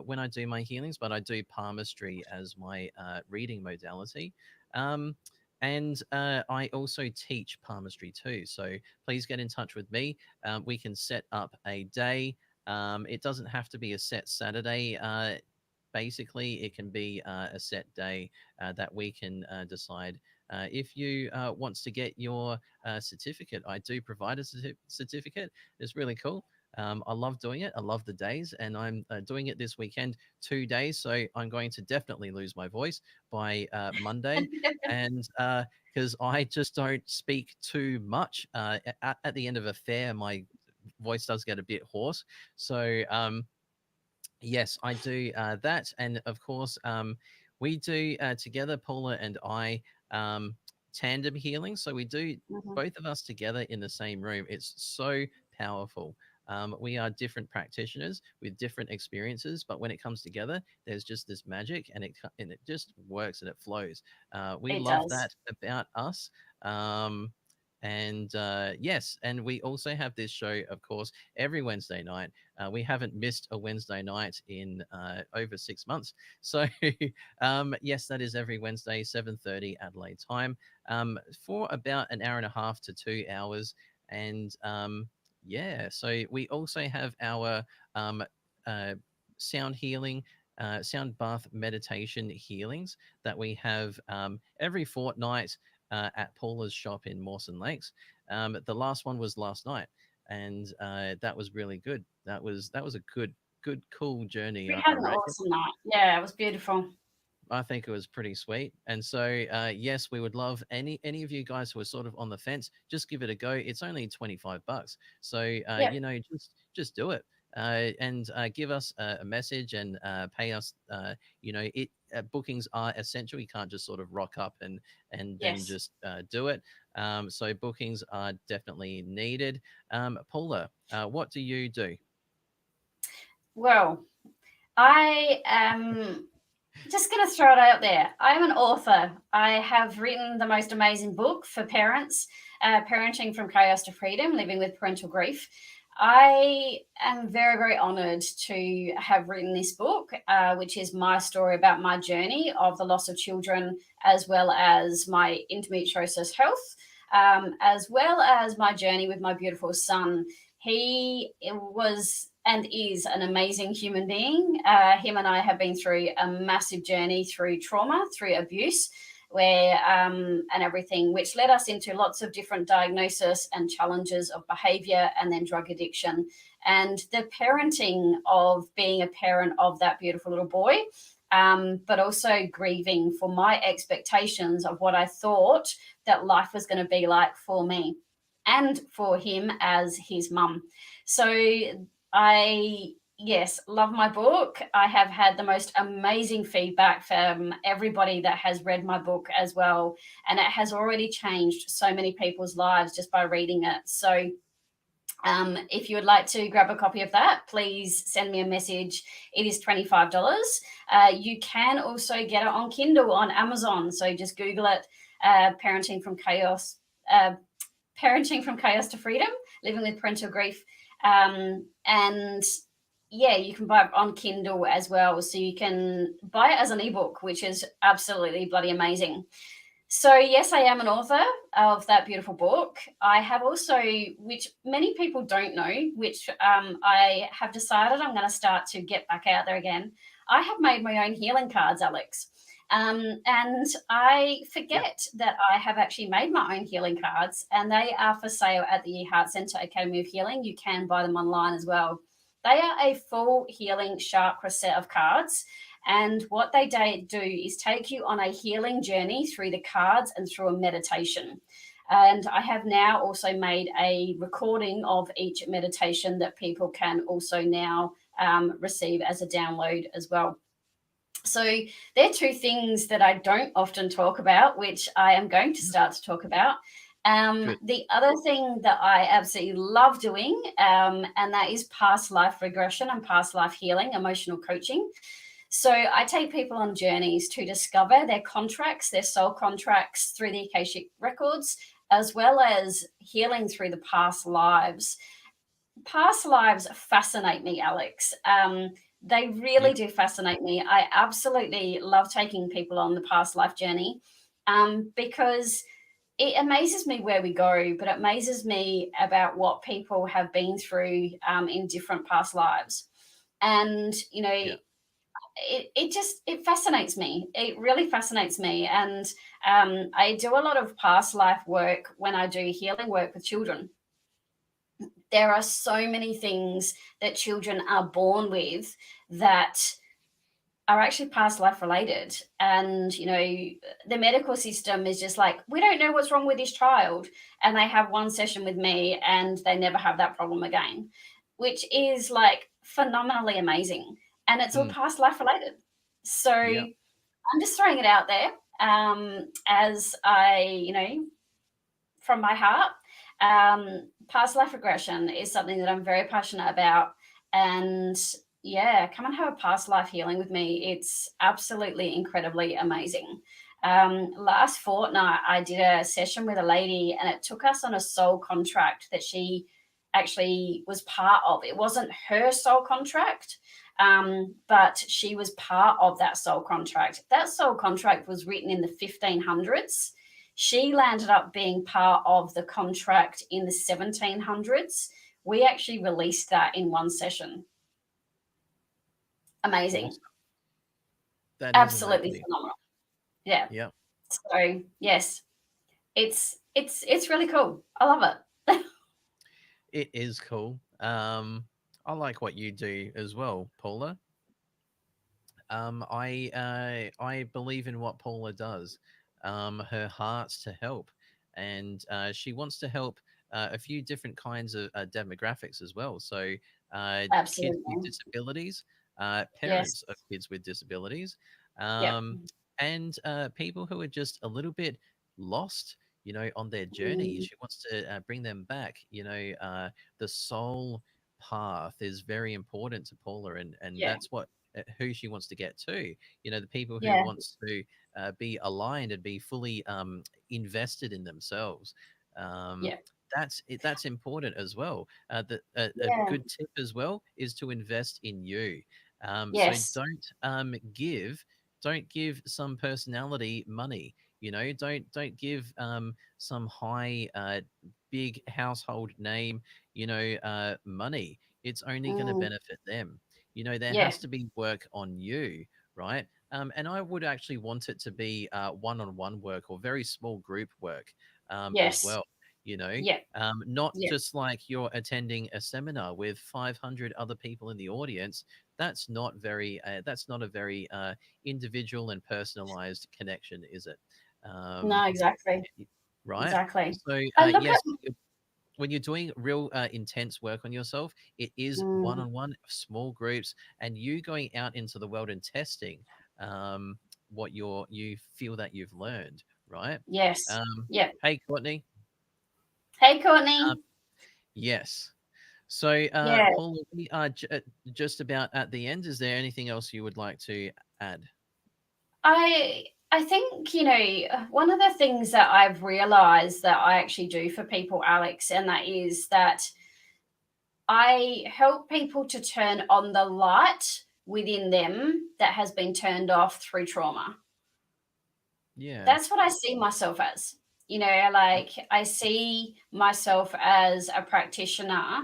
when I do my healings, but I do palmistry as my reading modality. Um, and I also teach palmistry too. So please get in touch with me. We can set up a day. It doesn't have to be a set Saturday. basically, it can be a set day that we can decide. If you wants to get your certificate, I do provide a certificate. It's really cool. I love doing it. I love the days, and I'm doing it this weekend, 2 days. So I'm going to definitely lose my voice by Monday, and because I just don't speak too much. At the end of a fair, my voice does get a bit hoarse. So yes, I do that, and of course, we do together, Paula and I, um, tandem healing. So we do Mhm. both of us together in the same room. It's so powerful. We are different practitioners with different experiences, but when it comes together, there's just this magic, and it just works and it flows. We It love does. that about us. Um, and yes, and we also have this show, of course, every Wednesday night. We haven't missed a Wednesday night in over 6 months. So yes, that is every Wednesday, 7:30 Adelaide time, for about an hour and a half to 2 hours. And yeah, so we also have our um, uh, sound healing. Sound bath meditation healings that we have every fortnight at Paula's shop in Mawson Lakes. The last one was last night, and that was really good. That was a good cool journey. We I had an reckon. awesome night. Yeah, it was beautiful. I think it was pretty sweet. And so, yes, we would love any of you guys who are sort of on the fence. Just give it a go. It's only $25, so Yep. just do it. And give us a message and pay us. It bookings are essential. You can't just sort of rock up and then Yes. just do it. So bookings are definitely needed. Paula, what do you do? Well, I am just going to throw it out there. I am an author. I have written the most amazing book for parents, Parenting from Chaos to Freedom, Living with Parental Grief. I am very, very honored to have written this book, which is my story about my journey of the loss of children, as well as my endometriosis health, as well as my journey with my beautiful son. He was and is an amazing human being. Him and I have been through a massive journey through trauma, through abuse, where and everything, which led us into lots of different diagnosis and challenges of behavior and then drug addiction. And the parenting of being a parent of that beautiful little boy, but also grieving for my expectations of what I thought that life was going to be like for me and for him as his mum. So I, yes, love my book. I have had the most amazing feedback from everybody that has read my book as well. And it has already changed so many people's lives just by reading it. So if you would like to grab a copy of that, please send me a message. It is $25. You can also get it on Kindle on Amazon. So just Google it, Parenting from Chaos. Parenting from Chaos to Freedom, Living with Parental Grief. And yeah, you can buy it on Kindle as well. So you can buy it as an ebook, which is absolutely bloody amazing. So, yes, I am an author of that beautiful book. I have also, which many people don't know, which I have decided I'm going to start to get back out there again. I have made my own healing cards, Alex. And I Yeah, forget that I have actually made my own healing cards, and they are for sale at the Heart Centre Academy of Healing. You can buy them online as well. They are a full healing chakra set of cards. And what they do is take you on a healing journey through the cards and through a meditation. And I have now also made a recording of each meditation that people can also now receive as a download as well. So they're two things that I don't often talk about, which I am going to start to talk about. good. The other thing that I absolutely love doing, and that is past life regression and past life healing, emotional coaching. So I take people on journeys to discover their contracts, their soul contracts through the Akashic records, as well as healing through the past lives. Past lives fascinate me, Alex. They really Yeah, do fascinate me. I absolutely love taking people on the past life journey because it amazes me where we go, but it amazes me about what people have been through in different past lives. And, yeah, it fascinates me. It really fascinates me. And I do a lot of past life work when I do healing work with children. There are so many things that children are born with that are actually past life related. And the medical system is just like, we don't know what's wrong with this child, and they have one session with me and they never have that problem again, which is like phenomenally amazing. And it's all Mm, past life related. So yeah. I'm just throwing it out there, as I, from my heart. Past life regression is something that I'm very passionate about. And yeah, come and have a past life healing with me. It's absolutely incredibly amazing. Last fortnight, I did a session with a lady, and it took us on a soul contract that she actually was part of. It wasn't her soul contract, but she was part of that soul contract. That soul contract was written in the 1500s. She landed up being part of the contract in the 1700s. We actually released that in one session. Amazing. Awesome. That is Absolutely amazing. phenomenal. Yeah. Yeah. So, yes, it's really cool. I love it. It is cool. I like what you do as well, Paula. I believe in what Paula does. Her heart's to help, and she wants to help a few different kinds of demographics as well. So, kids with Absolutely. disabilities, Yes. parents of kids with disabilities, Yep. um, and people who are just a little bit lost. On their journey, Mm, she wants to bring them back. The soul path is very important to Paula, and yeah. that's what who she wants to get to. The people who Yeah. wants to be aligned and be fully invested in themselves. Um, Yeah. that's important as well. A Yeah. good tip as well is to invest in you. So Yes. don't give some personality money. Don't give some high big household name money. It's only going to Mm, benefit them. There yeah. has to be work on you, right? And I would actually want it to be one-on-one work or very small group work as Yes. well. Yeah. Not Yeah. just like you're attending a seminar with 500 other people in the audience. That's not a very individual and personalized connection, is it? Um, No, exactly. right. Exactly. So I look at yes, when you're doing real intense work on yourself, it is mm, one-on-one, small groups, and you going out into the world and testing um, what you feel that you've learned, right? yes. Um, Yeah. hey, Courtney. Hey, Um, Courtney. yes. So, Yeah. Paula, we are just about at the end. Is there anything else you would like to add? I think, one of the things that I've realized that I actually do for people, Alex, and that is that I help people to turn on the light within them that has been turned off through trauma. Yeah. That's what I see myself as. Like I see myself as a practitioner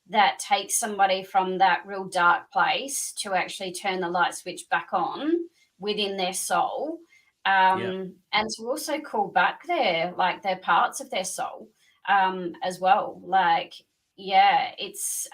that takes somebody from that real dark place to actually turn the light switch back on within their soul. Yeah. And to also call back their parts of their soul, as well. Like, yeah, it's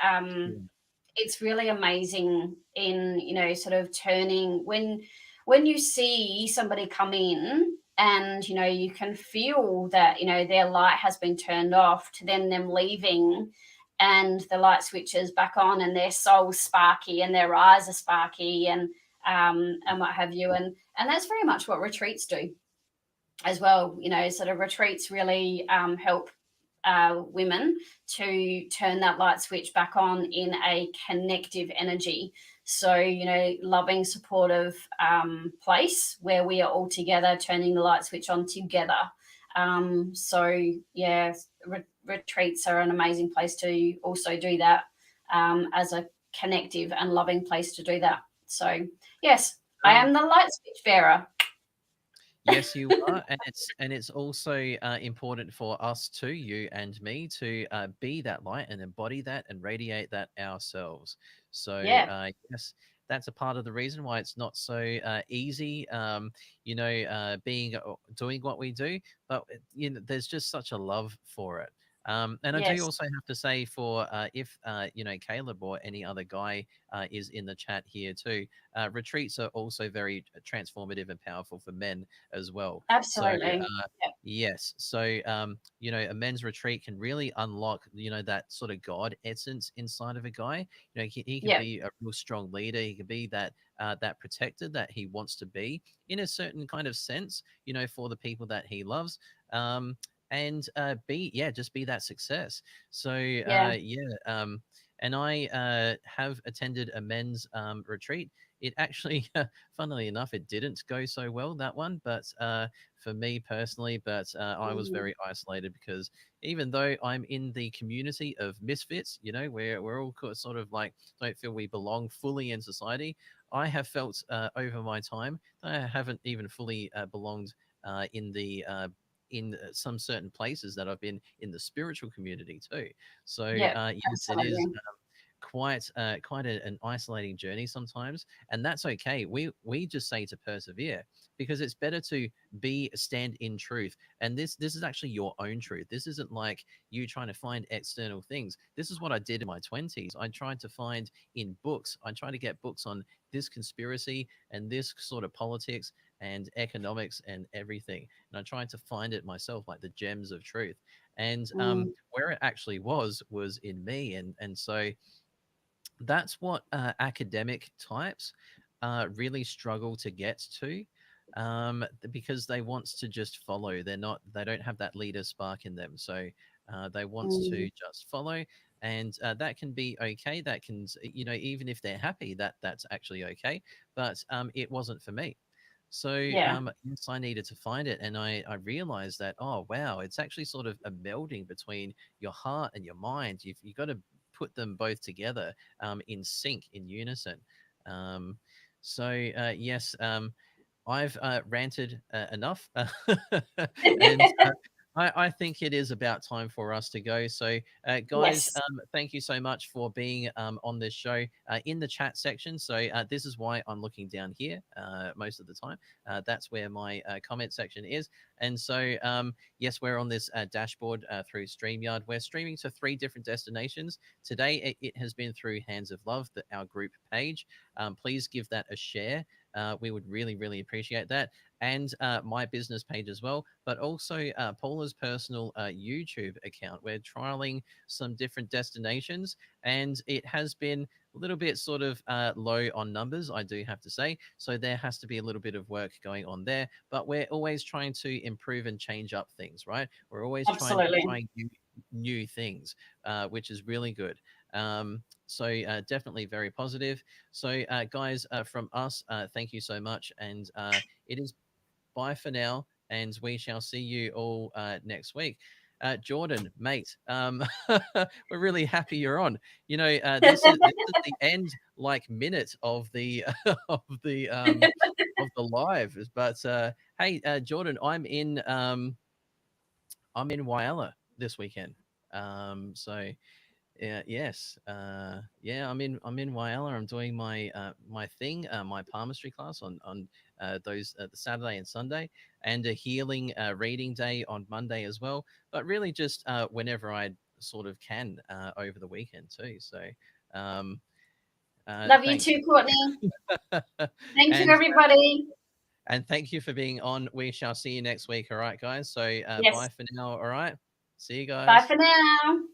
really amazing in sort of turning when you see somebody come in, and you can feel that their light has been turned off, to then them leaving and the light switches back on and their soul's sparky and their eyes are sparky, and what have you. And that's very much what retreats do as well. Sort of retreats really help women to turn that light switch back on in a connective energy. So, loving, supportive place where we are all together, turning the light switch on together. So, yeah, retreats are an amazing place to also do that, as a connective and loving place to do that. So, yes, I So am the light switch bearer. yes, you are, and it's also important for us too, you and me, to be that light and embody that and radiate that ourselves. So Yeah. yes, that's a part of the reason why it's not so easy, being doing what we do. But there's just such a love for it. And I do Yes. also have to say, for if Caleb or any other guy is in the chat here too, retreats are also very transformative and powerful for men as well. So Absolutely. Yep. yes, so a men's retreat can really unlock that sort of God essence inside of a guy. He can Yep. be a real strong leader. He can be that protector that he wants to be in a certain kind of sense, for the people that he loves. And be yeah just be that success. So Yeah. and I have attended a men's retreat. It actually funnily enough, it didn't go so well, that one, but for me personally, but I was Mm, very isolated, because even though I'm in the community of misfits, where we're all sort of like don't feel we belong fully in society, I have felt over my time that I haven't even fully belonged in some certain places that I've been in the spiritual community too. So yep. yes, it is Absolutely. quite an isolating journey sometimes, and that's okay. We just say to persevere, because it's better to be stand in truth. And this is actually your own truth. This isn't like you trying to find external things. This is what I did in my 20s. I tried to find in books. I tried to get books on this conspiracy and this sort of politics and economics and everything, and I tried to find it myself, like the gems of truth. And Mm, where it actually was in me. And so that's what academic types really struggle to get to, because they want to just follow. They don't have that leader spark in them. So they want to mm, just follow. And that can be okay. That can, even if they're happy, that's actually okay. But it wasn't for me. So yeah. yes, I needed to find it, and I realized that, oh wow, it's actually sort of a melding between your heart and your mind. You got to put them both together, in sync, in unison. Um, so yes, I've ranted enough, and I think it is about time for us to go. So, guys, Yes. thank you so much for being on this show in the chat section. So, this is why I'm looking down here most of the time. That's where my comment section is. And so, yes, we're on this dashboard through StreamYard. We're streaming to 3 different destinations. Today, it has been through Hands of Love, our group page. Please give that a share. We would really, really appreciate that. And my business page as well, but also Paula's personal YouTube account. We're trialing some different destinations, and it has been a little bit sort of low on numbers, I do have to say. So there has to be a little bit of work going on there, but we're always trying to improve and change up things, right? We're always Absolutely. trying new things, which is really good. So definitely very positive. So, guys, from us, thank you so much. And it is bye for now. And we shall see you all next week. Jordan, mate, we're really happy you're on. This is the end like minute of the of the live. But hey, Jordan, I'm in Wyala this weekend. So yeah, yes. Yeah, I'm in Wyala. I'm doing my thing, my palmistry class on those the Saturday and Sunday, and a healing reading day on Monday as well. But really, just whenever I sort of can over the weekend too. So, um, Love you thanks, too, Courtney. Thank you, and everybody. thank you for being on. We shall see you next week. All right, guys. So, bye Yes. for now. All right. See you Bye guys. for now.